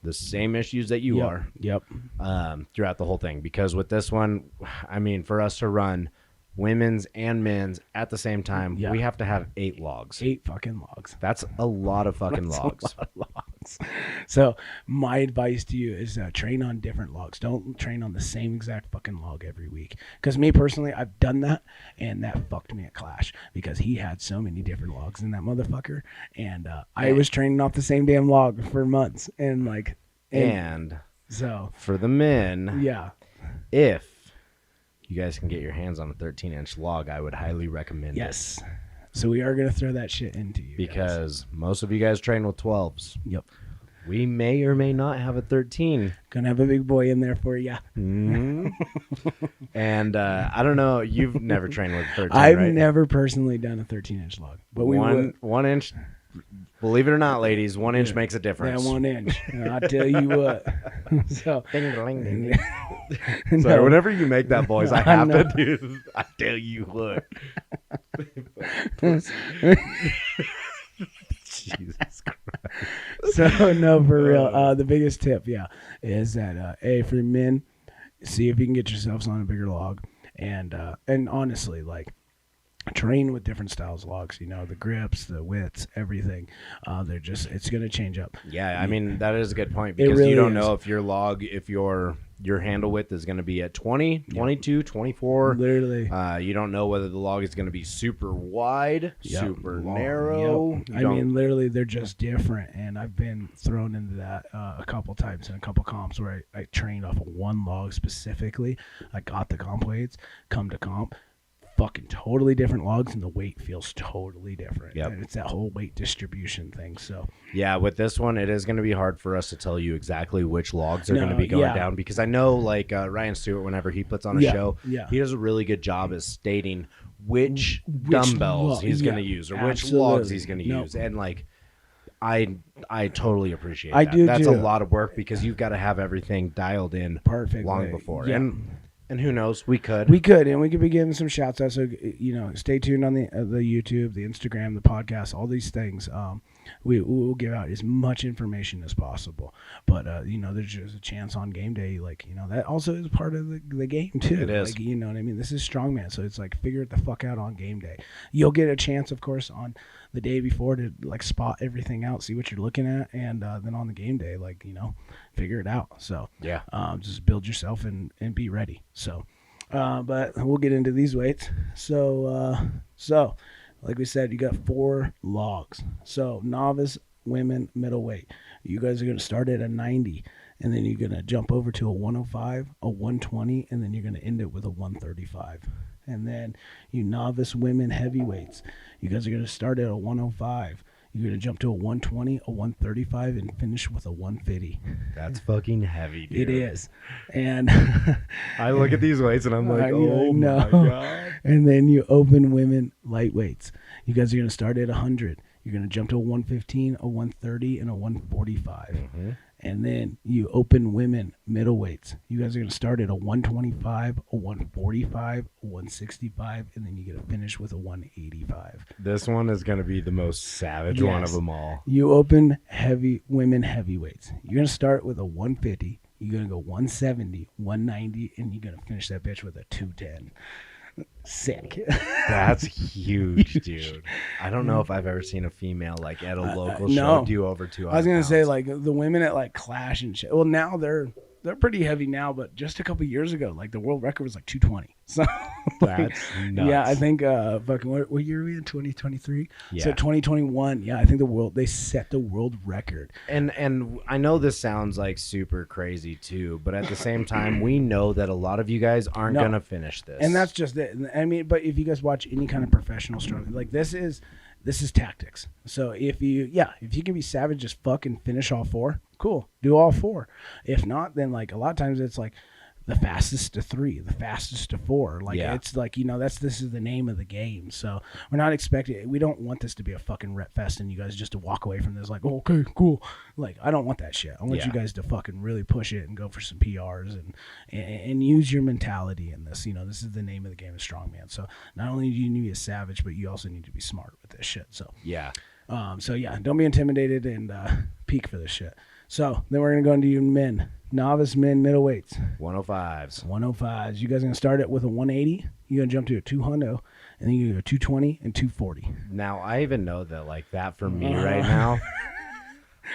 the same issues that you are. Yep. Throughout the whole thing. Because with this one, I mean, for us to run women's and men's at the same time, we have to have 8 logs. 8 fucking logs. That's a lot of fucking logs. A lot of logs. So my advice to you is train on different logs. Don't train on the same exact fucking log every week. Because me personally, I've done that, and that fucked me at Clash, because he had so many different logs in that motherfucker, and I was training off the same damn log for months, and like, and so for the men, if you guys can get your hands on a 13-inch log, I would highly recommend it. Yes. So we are going to throw that shit into you, because most of you guys train with 12s. Yep. We may or may not have a 13. Gonna have a big boy in there for you. Mm-hmm. And I don't know. You've never trained with a 13, I've right? never personally done a 13-inch log, but we one inch. Believe it or not, ladies, 1 inch makes a difference. Yeah, 1 inch. I'll tell you what. So, so whenever you make that voice, I have to do. I tell you what. Jesus Christ. So no, for real. The biggest tip, is that for men, see if you can get yourselves on a bigger log, and honestly, like, train with different styles logs, the grips, the widths, everything. It's going to change up. Yeah, I mean, that is a good point, because really you don't know if your log, if your handle width is going to be at 20, 22, 24. Literally. You don't know whether the log is going to be super wide, super narrow. I mean, literally, they're just different. And I've been thrown into that a couple times in a couple comps where I trained off of one log specifically. I got the comp weights, come to comp. fucking totally different logs, and the weight feels totally different. Yep. And it's that whole weight distribution thing. So yeah, with this one, it is going to be hard for us to tell you exactly which logs are going to be going down, because I know like Ryan Stewart, whenever he puts on a show, he does a really good job at stating which dumbbells he's going to use or which logs he's going to use. And like, I totally appreciate that. That's a lot of work, because you've got to have everything dialed in long before. Yeah. And who knows, we could be giving some shouts out. So stay tuned on the YouTube, the Instagram, the podcast, all these things. We will give out as much information as possible. But there's just a chance on game day, that also is part of the game too. It is. Like, you know what I mean? This is strongman, so it's like figure it the fuck out on game day. You'll get a chance, of course, on the day before to like spot everything out, see what you're looking at, and then on the game day, figure it out. So just build yourself and be ready. So but we'll get into these weights. So like we said, you got 4 logs. So novice, women, middleweight. You guys are going to start at a 90, and then you're going to jump over to a 105, a 120, and then you're going to end it with a 135. And then you novice women heavyweights. You guys are going to start at a 105. You're going to jump to a 120, a 135, and finish with a 150. That's fucking heavy, dude. It is. And I look at these weights and I'm like, oh my God. And then you open women lightweights. You guys are going to start at 100. You're going to jump to a 115, a 130, and a 145. Mm-hmm. And then you open women middleweights. You guys are going to start at a 125, a 145, a 165, and then you get to finish with a 185. This one is going to be the most savage one of them all. You open women heavyweights. You're going to start with a 150. You're going to go 170, 190, and you're going to finish that bitch with a 210. Sick. That's huge, dude. I don't know if I've ever seen a female like at a local show do over 200 I was gonna pounds. say like the women at like Clash and shit. Well, now they're pretty heavy now, but just a couple years ago, like the world record was like 220. So that's nuts. Yeah, I think fucking what year are we in? 2023. Yeah. So 2021. Yeah, I think they set the world record. And I know this sounds like super crazy too, but at the same time, we know that a lot of you guys aren't gonna finish this. And that's just it. I mean, but if you guys watch any kind of professional struggle, like this is tactics. So if you can be savage, just fucking finish all 4. Cool, do all 4. If not, then like a lot of times it's like the fastest to 3, the fastest to 4. Like it's like this is the name of the game. So we're not expecting. We don't want this to be a fucking rep fest and you guys just to walk away from this like, oh, okay, cool. Like I don't want that shit. I want you guys to fucking really push it and go for some PRs and use your mentality in this. This is the name of the game of strongman. So not only do you need to be a savage, but you also need to be smart with this shit. So don't be intimidated and peak for this shit. So then we're gonna go into you men, novice men, middleweights, 105s. You guys are gonna start it with a 180. You're gonna jump to a 200, and then you go 220 and 240. Now I even know that like that for me right now.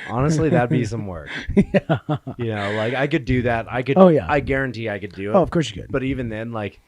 Honestly, that'd be some work. Yeah. Like I could do that. I could. Oh yeah. I guarantee I could do it. Oh, of course you could. But even then, like.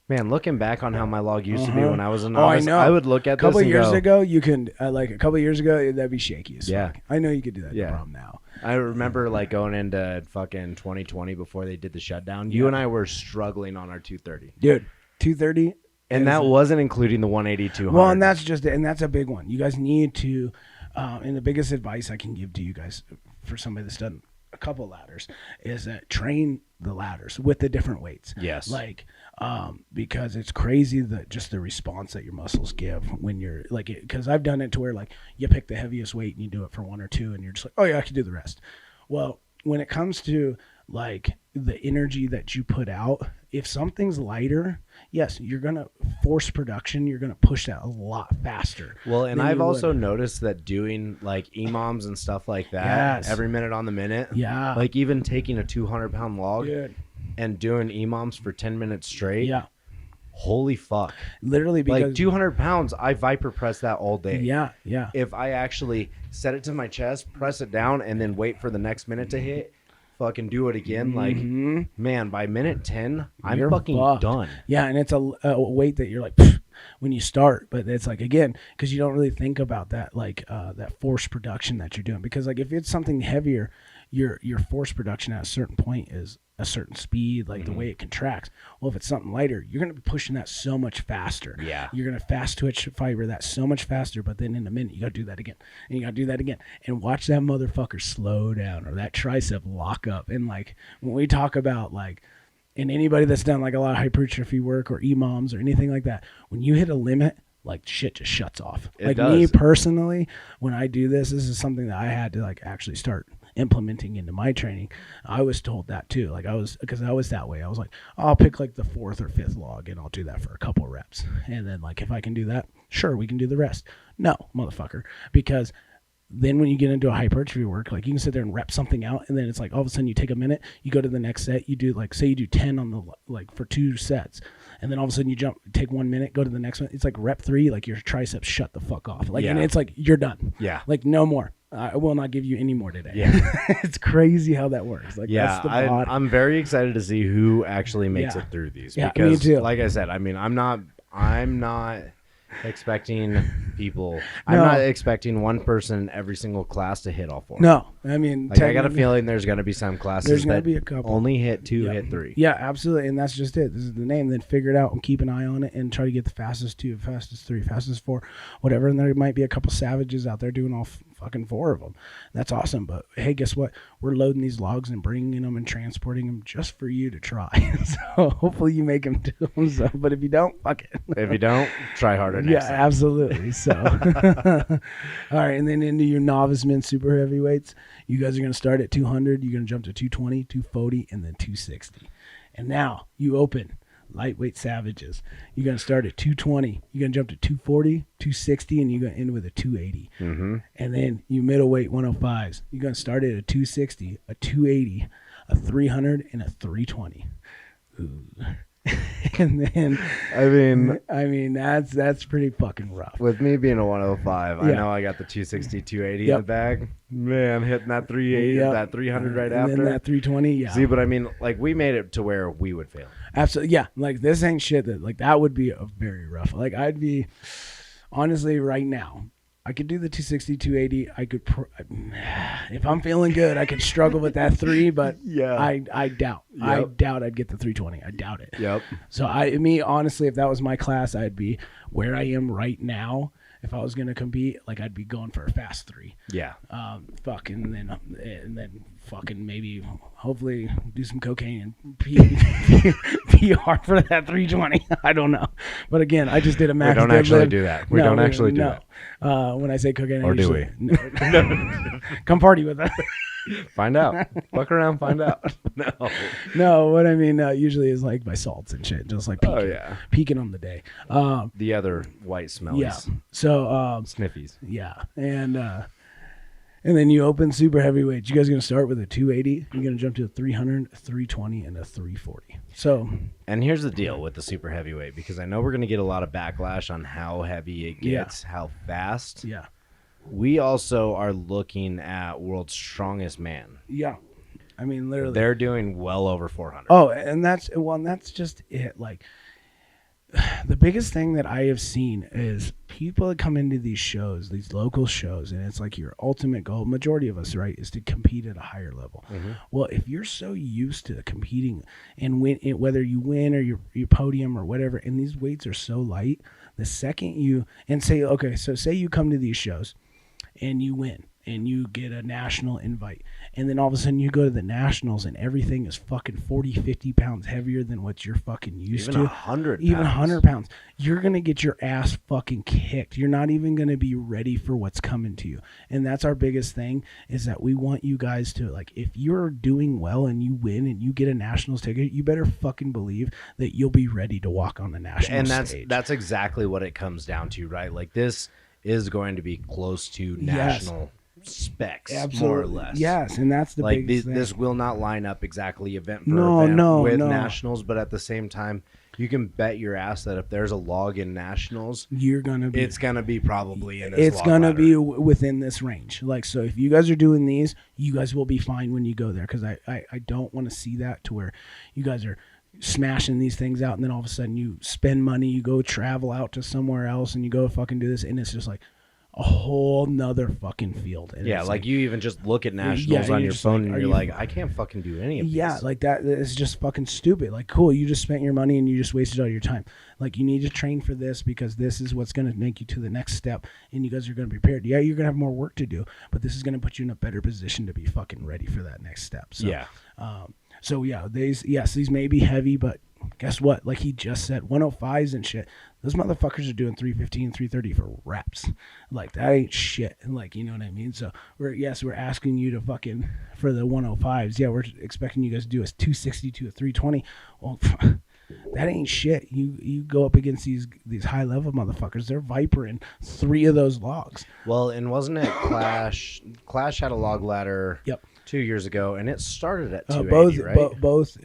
Man, looking back on how my log used to be when I was a novice, I would look at this and go... A couple years ago, that'd be shaky as fuck. I know you could do that. No problem now. I remember like going into fucking 2020 before they did the shutdown. You and I were struggling on our 230. Dude, 230. And that wasn't including the 180, 200. Well, and that's just it. And that's a big one. You guys need to... and the biggest advice I can give to you guys for somebody that's done a couple ladders is that train the ladders with the different weights. Yes. Like... because it's crazy that just the response that your muscles give when you're like, because I've done it to where like you pick the heaviest weight and you do it for 1 or 2 and you're just like, oh yeah, I can do the rest. Well, when it comes to like the energy that you put out, if something's lighter, yes, you're going to force production. You're going to push that a lot faster. Well, and I've also noticed that doing like EMOMs and stuff like that every minute on the minute. Yeah. Like even taking a 200-pound log. Dude. And doing EMOMs for 10 minutes straight. Yeah. Holy fuck. Literally, because like 200 pounds, I Viper press that all day. Yeah. If I actually set it to my chest, press it down, and then wait for the next minute to hit, fucking do it again. Like, man, by minute 10, I'm fucking done. Yeah, and it's a weight that you're like, when you start. But it's like, again, because you don't really think about that, like that force production that you're doing. Because like if it's something heavier, your force production at a certain point is a certain speed, like the way it contracts. Well, if it's something lighter, you're going to be pushing that so much faster. Yeah. You're going to fast twitch fiber that so much faster, but then in a minute, you got to do that again. And you got to do that again. And watch that motherfucker slow down or that tricep lock up. And like when we talk about like, and anybody that's done like a lot of hypertrophy work or EMOMs or anything like that, when you hit a limit, like shit just shuts off. It does. Me does. Personally, when I do this is something that I had to like actually start implementing into my training. I was told that too. Like because I was that way. I was like, I'll pick like the 4th or 5th log and I'll do that for a couple reps. And then like if I can do that, sure, we can do the rest. No, motherfucker. Because then when you get into a hypertrophy work, like you can sit there and rep something out, and then it's like all of a sudden you take a minute, you go to the next set, you do like, say you do 10 on the, like for 2 sets, and then all of a sudden you take 1 minute, go to the next one. It's like rep 3, like your triceps shut the fuck off. Like, and it's like, you're done. Yeah. Like no more. I will not give you any more today. Yeah. It's crazy how that works. Like, yeah, that's the body. I'm very excited to see who actually makes it through these. Yeah, because, me too. like I said, I mean, I'm not expecting people. I'm not expecting one person every single class to hit all 4. No, I mean, like I got a feeling there's going to be some classes there's going to that be a couple only hit 2, hit 3. Yeah, absolutely, and that's just it. This is the name. Then figure it out and keep an eye on it and try to get the fastest 2, fastest 3, fastest 4, whatever. And there might be a couple savages out there doing all fucking 4 of them. That's awesome. But hey, guess what? We're loading these logs and bringing them and transporting them just for you to try. So hopefully you make them do them. So, but if you don't, fuck it. If you don't, try harder next time. Yeah, absolutely. So, all right, and then into your novice men super heavyweights, you guys are going to start at 200. You're going to jump to 220, 240, and then 260. And now you open lightweight savages. You're going to start at 220. You're going to jump to 240, 260, and you're going to end with a 280. Mm-hmm. And then you middleweight 105s. You're going to start at a 260, a 280, a 300, and a 320. Ooh. And then I mean that's pretty fucking rough. With me being a 105, I know I got the 260, 280 in the bag. Man, hitting that 380, that 300 right after. And then that 320, yeah. See, but I mean, like we made it to where we would fail. Absolutely, yeah. Like this ain't shit that would be a very rough. Like I'd be honestly right now. I could do the 260, 280. I could, if I'm feeling good, I could struggle with that 3, but I doubt. Yep. I doubt I'd get the 320. I doubt it. Yep. So honestly, if that was my class, I'd be where I am right now. If I was going to compete, like I'd be going for a fast 3. Yeah. And then fucking maybe, hopefully do some cocaine and pee hard for that 320. I don't know. But again, I just did a max. We don't actually do that. We don't actually do that. When I say cocaine, or do we? No. Come party with us. Find out. Fuck around, find out. No, what I mean usually is like my salts and shit, just like peeking on the day. The other white smellies. Yeah. So sniffies. Yeah, and then you open super heavyweight. You guys are gonna start with a 280. You're gonna jump to a 300, a 320, and a 340. So. And here's the deal with the super heavyweight, because I know we're gonna get a lot of backlash on how heavy it gets, how fast. Yeah. We also are looking at world's strongest man. Yeah. I mean, literally. They're doing well over 400. Oh, and that's just it. Like, the biggest thing that I have seen is people that come into these shows, these local shows, and it's like your ultimate goal, majority of us, right, is to compete at a higher level. Mm-hmm. Well, if you're so used to competing and whether you win or you podium or whatever, and these weights are so light, the second say you come to these shows, and you win and you get a national invite, and then all of a sudden you go to the nationals and everything is fucking 40, 50 pounds heavier than what you're fucking used to. 100 pounds. Even 100 pounds. You're going to get your ass fucking kicked. You're not even going to be ready for what's coming to you. And that's our biggest thing, is that we want you guys to, like, if you're doing well and you win and you get a nationals ticket, you better fucking believe that you'll be ready to walk on the national stage. And that's exactly what it comes down to, right? Like, this is going to be close to national specs, more or less. Yes, and that's the biggest thing. This will not line up exactly event for event with nationals, but at the same time, you can bet your ass that if there's a log in nationals, it's gonna be probably in this. It's gonna be within this range. Like, so if you guys are doing these, you guys will be fine when you go there, because I don't want to see that to where you guys are smashing these things out, and then all of a sudden you spend money, you go travel out to somewhere else, and you go fucking do this, and it's just like a whole nother fucking field. And Yeah, it's like you even just look at nationals on you're your just phone like, and are you're you- like, I can't fucking do any of yeah, these. like that is just fucking stupid. Like, cool, you just spent your money and you just wasted all your time. Like, you need to train for this because this is what's going to make you to the next step, and you guys are going to be prepared. Yeah, you're going to have more work to do, but this is going to put you in a better position to be fucking ready for that next step. So, Yeah. So yeah, these may be heavy, but guess what? Like he just said, 105s and shit. Those motherfuckers are doing 315, 330 for reps. Like that ain't shit. Like, you know what I mean? So we're asking you to fucking for the 105s. Yeah, we're expecting you guys to do a 260 to a 320. Well, that ain't shit. You go up against these high level motherfuckers. They're vipering 3 of those logs. Well, and wasn't it Clash? Clash had a log ladder. Yep. 2 years ago, and it started at 280, right? Both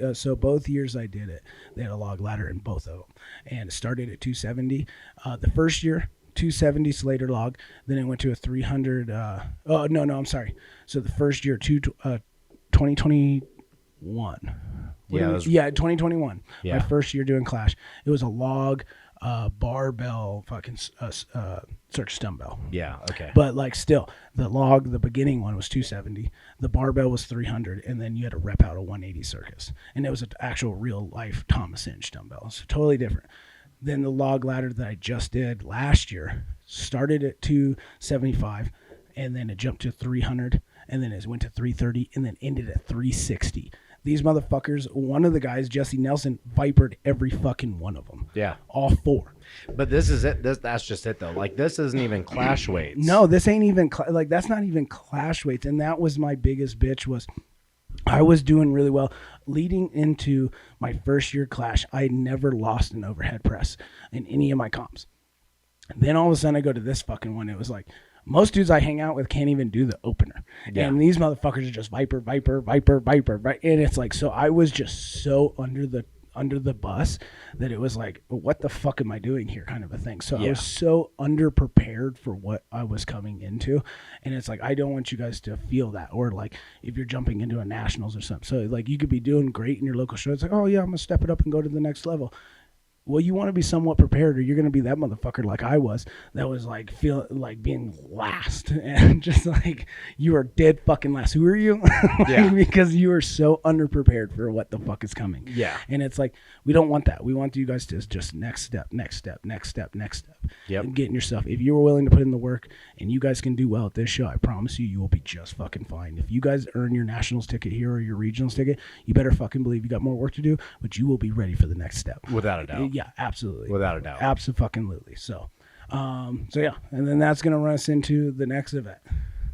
years I did it, they had a log ladder in both of them, and it started at 270. The first year, 270 Slater log, then it went to a 300. I'm sorry. So the first year, 2021. Yeah, 2021. Yeah. My first year doing Clash. It was a log, barbell, fucking circus dumbbell. Yeah, okay. But like still, the beginning one was 270, the barbell was 300, and then you had to rep out a 180 circus, and it was an actual real life Thomas Inch dumbbell. So totally different. Then the log ladder that I just did last year started at 275, and then it jumped to 300, and then it went to 330, and then ended at 360. These motherfuckers, one of the guys, Jesse Nelson, vipered every fucking one of them. Yeah. All 4. But this is it. That's just it, though. Like, this isn't even Clash weights. No, this ain't even, that's not even Clash weights. And that was my biggest bitch was I was doing really well. Leading into my first year Clash, I never lost an overhead press in any of my comps. Then all of a sudden I go to this fucking one. It was like, most dudes I hang out with can't even do the opener. Yeah. And these motherfuckers are just viper. And it's like, so I was just so under the bus that it was like, what the fuck am I doing here kind of a thing. So I was so underprepared for what I was coming into. And it's like, I don't want you guys to feel that. Or like if you're jumping into a nationals or something. So like you could be doing great in your local show. It's like, oh yeah, I'm going to step it up and go to the next level. Well, you want to be somewhat prepared, or you're going to be that motherfucker like I was, that was like feel like being last, and just like you are dead fucking last. Who are you? Yeah. Because you are so underprepared for what the fuck is coming. Yeah. And it's like we don't want that. We want you guys to just next step. Yep. And getting yourself. If you were willing to put in the work, and you guys can do well at this show, I promise you will be just fucking fine. If you guys earn your nationals ticket here or your regionals ticket, you better fucking believe you got more work to do, but you will be ready for the next step. Without a doubt. Yeah, absolutely. Without a doubt. Absolutely. So yeah, and then that's gonna run us into the next event.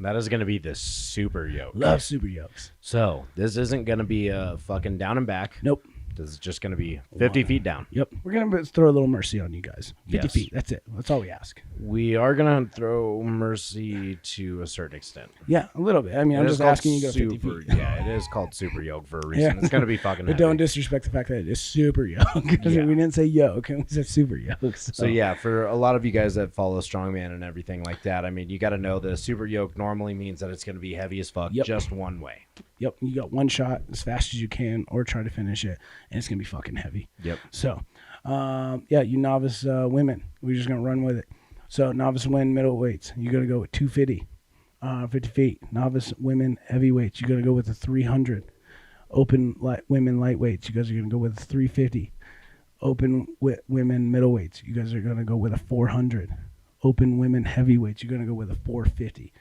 That is going to be the super yoke. Love super yokes. So this isn't going to be a fucking down and back. Nope. This is just going to be 50 feet down. Yep. We're gonna throw a little mercy on you guys. 50 Yes. feet. That's it. That's all we ask. We are going to throw mercy to a certain extent. Yeah, a little bit. I mean, I'm It is just called asking you to go 50 super, feet. Yeah, it is called super yoke for a reason. Yeah. It's going to be fucking But heavy. don't disrespect the fact that it is super yoke. Because Yeah. we didn't say yoke. We said super yoke. So yeah, for a lot of you guys that follow strongman and everything like that, I mean, you got to know that a super yoke normally means that it's going to be heavy as fuck, Yep. just one way. Yep. You got one shot as fast as you can, or try to finish it, and it's gonna be fucking heavy. Yep. So, yeah, you novice women, we're just gonna run with it. So novice women middle weights, you're gonna go with 250, 50 feet. Novice women heavyweights, you're gonna go with the 300. Open women lightweights, you guys are gonna go with the 350. Open women middleweights, you guys are gonna go with a 400. Open women heavyweights, you're gonna go with a 450.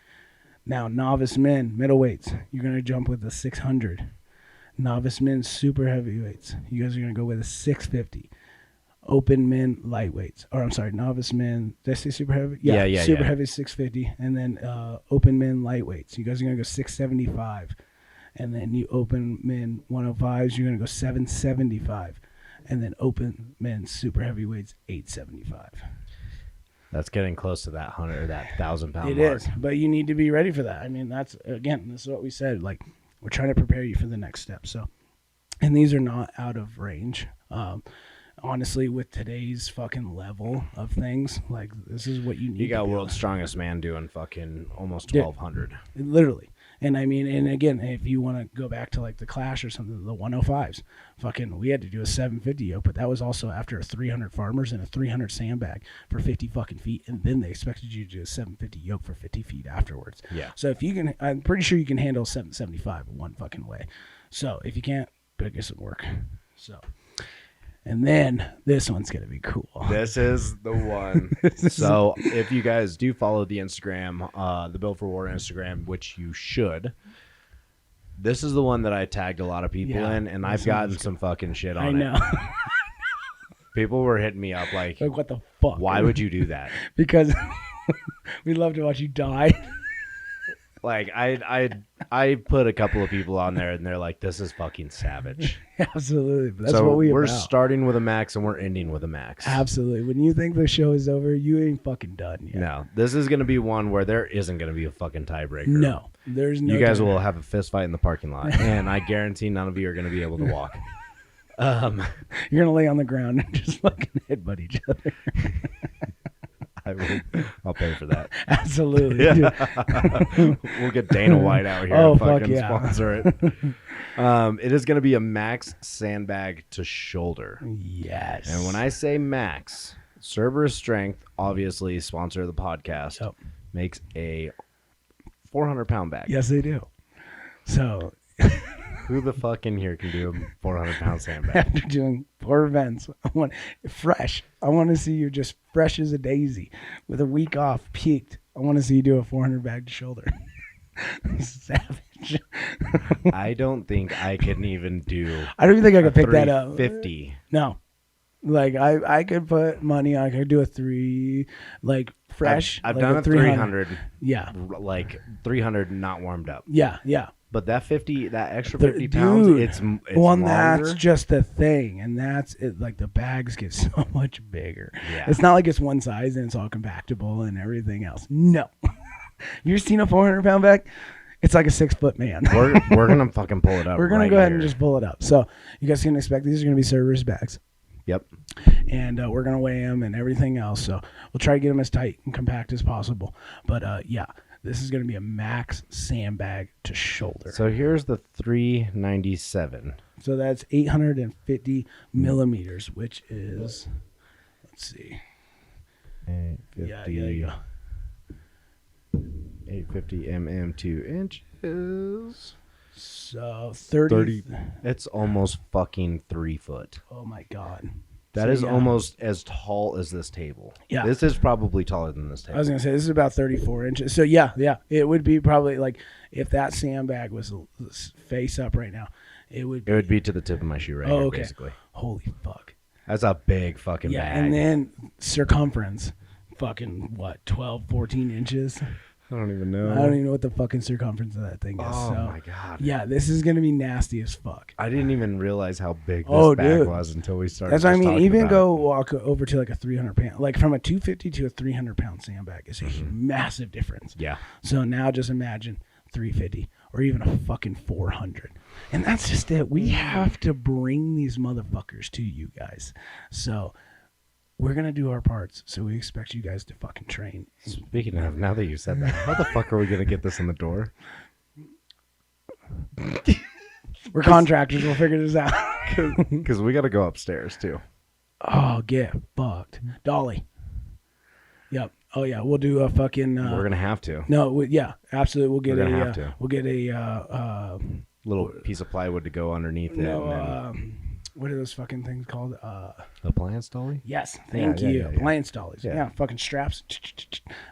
Now, novice men, middleweights, you're going to jump with a 600. Novice men, super heavyweights, you guys are going to go with a 650. Open men, lightweights. Or, I'm sorry, novice men, did I say super heavy? Yeah. Super heavy, 650. And then open men, lightweights, you guys are going to go 675. And then you open men 105s, you're going to go 775. And then open men, super heavyweights, 875. That's getting close to that 100 or that 1,000-pound It mark. is, but you need to be ready for that. I mean, this is what we said. Like, we're trying to prepare you for the next step. So, and these are not out of range. Honestly, with today's fucking level of things, like, this is what you need. You got to do. world's strongest man doing fucking almost 1,200. Literally. And I mean, and again, if you want to go back to like the Clash or something, the 105s, fucking, we had to do a 750 yoke, but that was also after a 300 farmers and a 300 sandbag for 50 fucking feet, and then they expected you to do a 750 yoke for 50 feet afterwards. Yeah. So if you can, I'm pretty sure you can handle 775 one fucking way. So if you can't, better get some work. So. And then this one's going to be cool. This is the one. So if you guys do follow the Instagram, the Built for War Instagram, which you should, this is the one that I tagged a lot of people in, and I've gotten some fucking shit on it. I know. People were hitting me up like what the fuck? Why would you do that? Because we love to watch you die. Like I put a couple of people on there, and they're like, "This is fucking savage." Absolutely, but that's so what we're about. Starting with a max, and we're ending with a max. Absolutely. When you think the show is over, you ain't fucking done yet. No, this is gonna be one where there isn't gonna be a fucking tiebreaker. No, there's no. You guys will have a fist fight in the parking lot, and I guarantee none of you are gonna be able to walk. You're gonna lay on the ground and just fucking headbutt each other. I'll pay for that. Absolutely. Yeah. We'll get Dana White out here and fucking sponsor it. It is going to be a max sandbag to shoulder. Yes. And when I say max, Cerberus Strength, obviously sponsor of the podcast, makes a 400-pound bag. Yes, they do. So... Who the fuck in here can do a 400-pound sandbag? After doing 4 events, I want to see you just fresh as a daisy with a week off, peaked. I want to see you do a 400 bag to shoulder. Savage. I don't think I can even do. I don't even think I could pick that up. 50. No, like I could put money. I could do a 3, like fresh. I've like done a 300. Yeah, like 300 not warmed up. Yeah. But that extra 50 pounds, it's longer. That's just the thing, and that's it. Like the bags get so much bigger. Yeah. It's not like it's one size and it's all compactable and everything else. No, you seen a 400-pound bag? It's like a 6-foot man. We're gonna fucking pull it up. We're gonna go ahead and just pull it up. So you guys can expect these are gonna be Cerberus bags. Yep. And we're gonna weigh them and everything else. So we'll try to get them as tight and compact as possible. But yeah. This is going to be a max sandbag to shoulder. So here's the 397. So that's 850 millimeters, which is, let's see. 850, yeah, there you go. 850 mm 2 inches. So 30. It's almost fucking 3 foot. Oh my God. That is almost as tall as this table. Yeah. This is probably taller than this table. I was going to say, this is about 34 inches. So, yeah. It would be probably like, if that sandbag was face up right now, it would be to the tip of my shoe right here, basically. Holy fuck. That's a big fucking bag. Yeah, and then circumference, fucking, 12, 14 inches? I don't even know. I don't even know what the fucking circumference of that thing is. Oh, my God. Yeah, this is going to be nasty as fuck. I didn't even realize how big this bag was until we started. That's what I mean. Even go walk over to like a 300-pound, like from a 250 to a 300-pound sandbag is a massive difference. Yeah. So now just imagine 350 or even a fucking 400. And that's just it. We have to bring these motherfuckers to you guys. So we're going to do our parts, so we expect you guys to fucking train. Speaking of, now that you said that, how the fuck are we going to get this in the door? We're contractors. We'll figure this out. Because we got to go upstairs, too. Oh, get fucked. Dolly. Yep. Oh, yeah. We'll do a fucking... We're going to have to. No, yeah, absolutely. We'll get We'll get a little piece of plywood to go underneath it. And what are those fucking things called? Appliance dolly? Yes, thank you. Yeah. Appliance dollies. Yeah, fucking straps.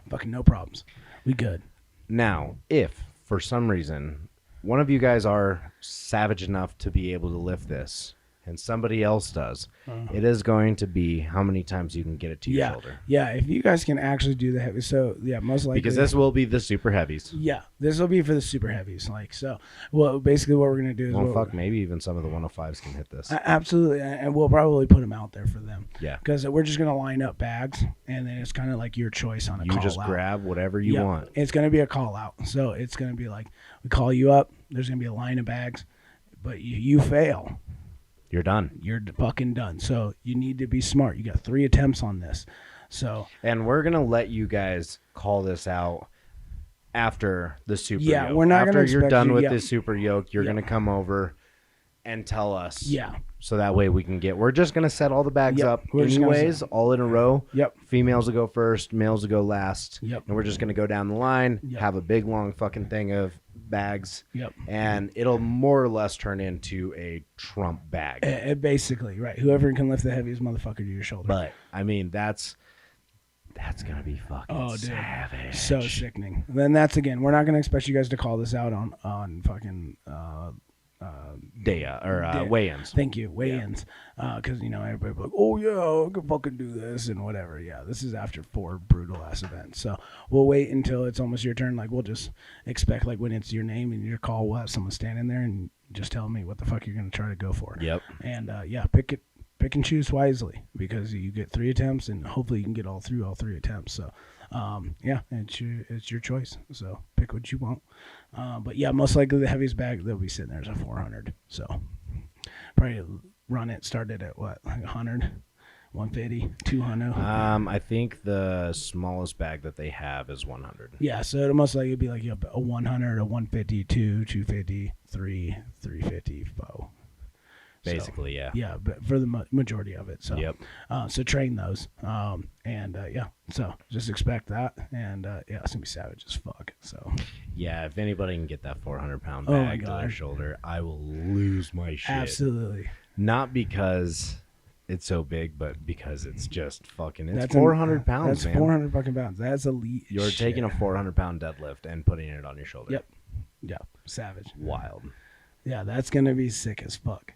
Fucking no problems. We good. Now, if for some reason one of you guys are savage enough to be able to lift this and somebody else does, it is going to be how many times you can get it to your shoulder. Yeah, if you guys can actually do the heavy. So, yeah, most likely. Because this will be the super heavies. Yeah, this will be for the super heavies. Like, so, well, basically what we're going to do is... Well, fuck, maybe even some of the 105s can hit this. Absolutely, and we'll probably put them out there for them. Yeah. Because we're just going to line up bags, and then it's kind of like your choice on a call out. You just grab whatever you want. It's going to be a call out. So, it's going to be like, we call you up, there's going to be a line of bags, but you fail. You're done. You're fucking done. So you need to be smart. You got 3 attempts on this. So and we're gonna let you guys call this out after the super Yeah, yoke. we're not after gonna you're expect done you- with yeah. this super yoke, you're Yeah. gonna come over and tell us. Yeah. So that way we can get. We're just gonna set all the bags Yep, up we're just gonna anyways, set- all in a row. Yep. Females will go first, males will go last. Yep. And we're just gonna go down the line, Yep. have a big long fucking thing of bags. Yep. And it'll more or less turn into a Trump bag. Basically, right. Whoever can lift the heaviest motherfucker to your shoulder. But I mean, that's gonna be fucking Dude. savage. So sickening. Then that's again. We're not gonna expect you guys to call this out on fucking. Weigh-ins. Thank you, weigh-ins, because everybody be like, oh yeah, I can fucking do this and whatever. Yeah, this is after 4 brutal ass events, so we'll wait until it's almost your turn. Like we'll just expect like when it's your name and your call, we'll have someone standing there and just tell me what the fuck you're gonna try to go for. Yep. And pick and choose wisely because you get 3 attempts and hopefully you can get all 3 attempts. So, it's your choice. So pick what you want. But yeah, most likely the heaviest bag that'll be sitting there is a 400. So probably start it at what, like 100, 150, 200. I think the smallest bag that they have is 100. Yeah, so it'll most likely be like a 100, a 150, 250, 350, 4. Basically, yeah. Yeah, but for the majority of it. So, Yep. So train those. So just expect that. And it's going to be savage as fuck. So, Yeah, if anybody can get that 400-pound Oh my bag to their God. shoulder, I will lose my shit. absolutely. Not because it's so big, but because it's just fucking, it's That's 400 pounds, That's man. 400 fucking pounds. That's elite. You're shit. taking a 400-pound deadlift and putting it on your shoulder. Yep. Yeah, savage. Wild. Yeah, that's going to be sick as fuck.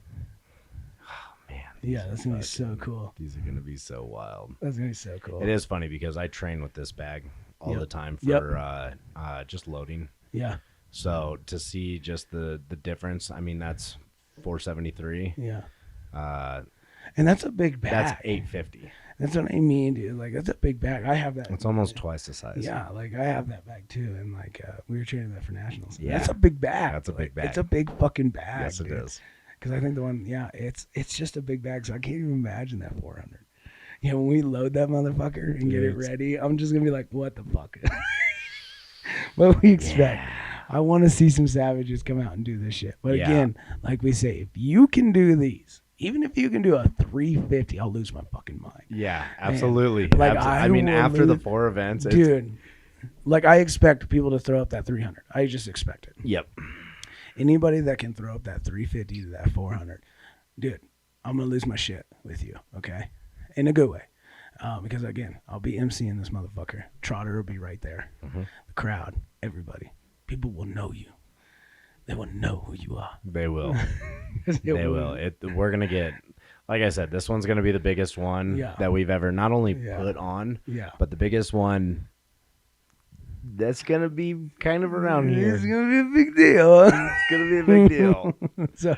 Man. Yeah, that's going to be so cool. These are going to be so wild. That's going to be so cool. It is funny because I train with this bag all Yep. the time Yep. for just loading. Yeah, So to see just the difference, I mean, that's 473. yeah. Uh, And that's a big bag. that's 850. That's what I mean, dude. Like, that's a big bag. I have that. It's almost twice the size. Yeah, like I have that bag too, and like we were training that for nationals. Yeah. That's a big bag. That's a big Like, bag. It's a big fucking bag. Yes, it is. Because I think the one, it's just a big bag, so I can't even imagine that 400. Yeah, when we load that motherfucker and get it Dude. ready, I'm just gonna be like, what the fuck? What we expect? I want to see some savages come out and do this shit. But Yeah. again, like we say, if you can do these, even if you can do a 350, I'll lose my fucking mind. Yeah, absolutely. Like, I mean, will after the lose- 4 events, it's, Dude, like I expect people to throw up that 300. I just expect it. Yep. Anybody that can throw up that 350 to that 400, dude, I'm gonna lose my shit with you, okay? In a good way, because again, I'll be emceeing this motherfucker. Trotter will be right there. Mhm. The crowd, everybody, people will know you. They will know who you are. They will. They will. We're gonna get, like I said, this one's gonna be the biggest one Yeah. that we've ever not only Yeah. put on, Yeah. but the biggest one that's gonna be kind of around here. It's gonna be a big deal. It's gonna be a big deal. So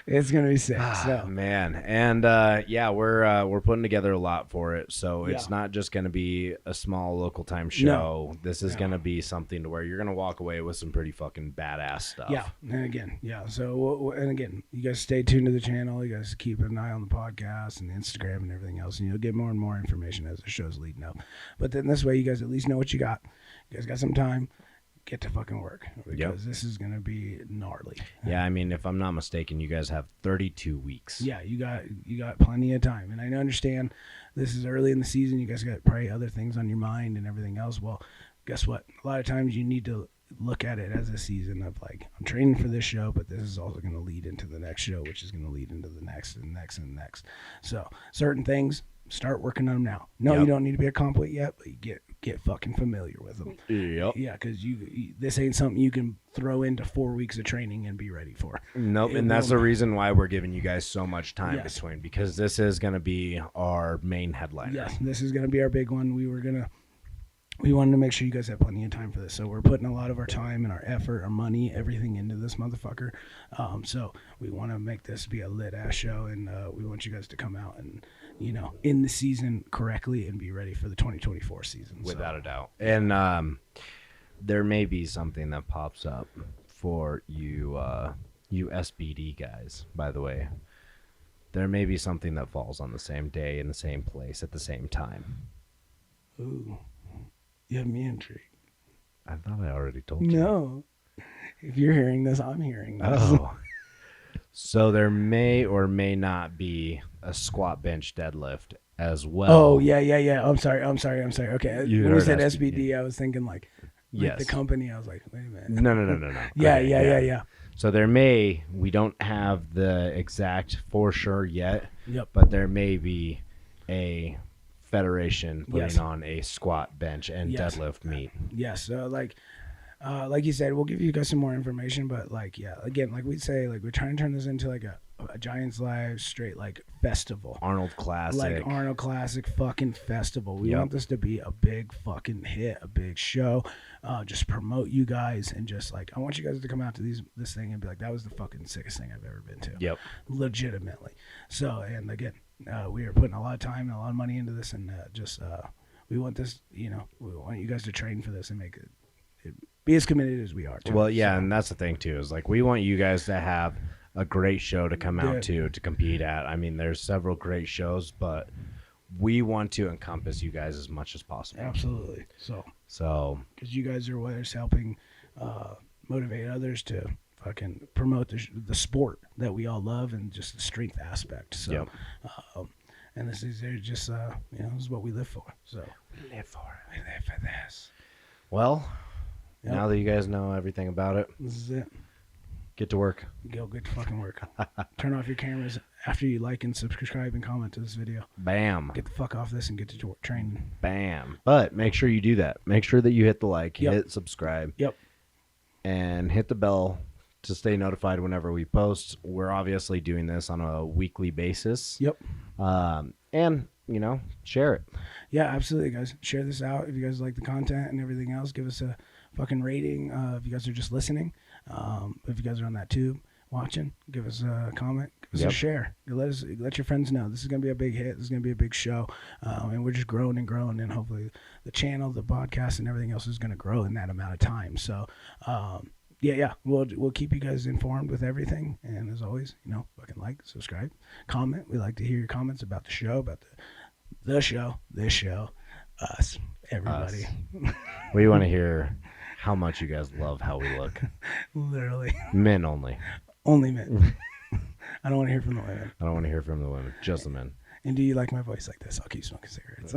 it's gonna be sick. So Man, and we're putting together a lot for it. So it's Yeah. not just gonna be a small local time show. This is No. gonna be something to where you're gonna walk away with some pretty fucking badass stuff. yeah, and again, yeah. So and again, you guys stay tuned to the channel. You guys keep an eye on the podcast and the Instagram and everything else, and you'll get more and more information as the show's leading up. But then this way, you guys at least know what you got. You guys got some time. Get to fucking work because this is gonna be gnarly. Yeah, I mean, if I'm not mistaken, you guys have 32 weeks. Yeah, you got plenty of time, and I understand this is early in the season. You guys got probably other things on your mind and everything else. Well, guess what? A lot of times you need to look at it as a season of like, I'm training for this show, but this is also going to lead into the next show, which is going to lead into the next and next and next. So certain things, start working on them now. No, Yep. you don't need to be accomplished yet, but you get fucking familiar with them. Yep. Yeah, because this ain't something you can throw into 4 weeks of training and be ready for. Nope, It and that's will- the reason why we're giving you guys so much time Yes. between, because this is going to be our main headliner. Yes, this is going to be our big one. We wanted to make sure you guys have plenty of time for this. So we're putting a lot of our time and our effort, our money, everything into this motherfucker. So we want to make this be a lit ass show, and we want you guys to come out and, in the season correctly and be ready for the 2024 season. Without a doubt. And there may be something that pops up for you SBD guys, by the way. There may be something that falls on the same day in the same place at the same time. Ooh, you have me intrigued. I thought I already told you. No. If you're hearing this, I'm hearing this. Oh. So there may or may not be a squat bench deadlift as well. Oh, yeah. I'm sorry. Okay. You When you heard said SBD. SBD, I was thinking like Yes. the company. I was like, wait a minute. No. Yeah, Okay, yeah. So we don't have the exact for sure yet, Yep. but there may be a federation putting Yes. on a squat, bench, and Yes. deadlift meet. Yes. Like you said, we'll give you guys some more information, but like, yeah, again, like we say, like we're trying to turn this into like a Giants Live straight like festival. Arnold Classic. Like Arnold Classic fucking festival. We Yep. want this to be a big fucking hit, a big show. Just promote you guys and just like I want you guys to come out to this thing and be like, that was the fucking sickest thing I've ever been to. Yep. Legitimately. So and again, we are putting a lot of time and a lot of money into this, and we want this. We want you guys to train for this and make it be as committed as we are. To Well, it. yeah, So, and that's the thing too. Is like we want you guys to have a great show to come out to compete at. I mean, there's several great shows, but we want to encompass you guys as much as possible. absolutely. So because you guys are what is helping motivate others to fucking promote the sport that we all love and just the strength aspect. So, Yep. And this is just this is what we live for. So We live for it. we live for this. Well, Yep. now that you guys know everything about it, This is it. get to work. Go get to fucking work. Turn off your cameras after you like and subscribe and comment to this video. Bam. Get the fuck off this and get to work training. Bam. But make sure you do that. Make sure that you hit the like, Yep. hit subscribe, Yep. and hit the bell to stay notified whenever we post. We're obviously doing this on a weekly basis. Yep. And, share it. Yeah, absolutely, guys. Share this out if you guys like the content and everything else. Give us a fucking rating if you guys are just listening. If you guys are on that tube watching, give us a comment, give us Yep. a share. Let your friends know this is gonna be a big hit. This is gonna be a big show, and we're just growing and growing, and hopefully the channel, the podcast, and everything else is gonna grow in that amount of time. So, yeah, we'll keep you guys informed with everything. And as always, fucking like, subscribe, comment. We like to hear your comments about the show, about the show, this show, us, everybody. We want to hear how much you guys love how we look. Literally, Men only. only men. I don't want to hear from the women. I don't want to hear from the women, just the men. And do you like my voice like this? I'll keep smoking cigarettes.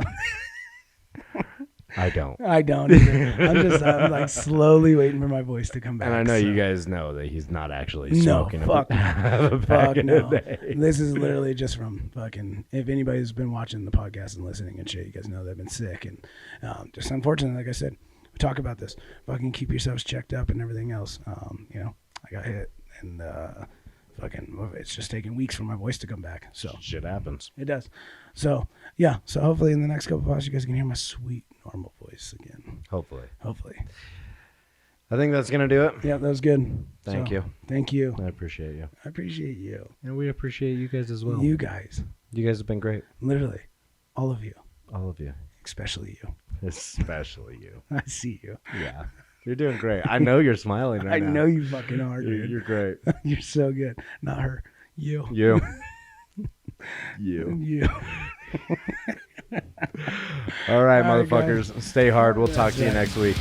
I don't. I don't either. I'm like slowly waiting for my voice to come back. And I know so. you guys know that he's not actually No, smoking fuck back Fuck in no. the day. This is literally just from fucking. If anybody's been watching the podcast and listening and shit, you guys know they've been sick and just unfortunately, like I said, we talk about this. Fucking keep yourselves checked up and everything else. I got hit and fucking. It's just taking weeks for my voice to come back. So Shit happens. it does. So yeah. So hopefully in the next couple of podcasts, you guys can hear my sweet normal voice again. Hopefully. Hopefully. I think that's going to do it. Yeah, that was good. Thank you. Thank you. I appreciate you. I appreciate you. And we appreciate you guys as well. You guys. You guys have been great. Literally. All of you. All of you. Especially you. Especially you. I see you. Yeah. You're doing great. I know you're smiling right now. I know you fucking are, You're, dude. you're great. You're so good. Not her. You. You. You. You. All right, All right, motherfuckers. Stay hard. We'll talk to you next week.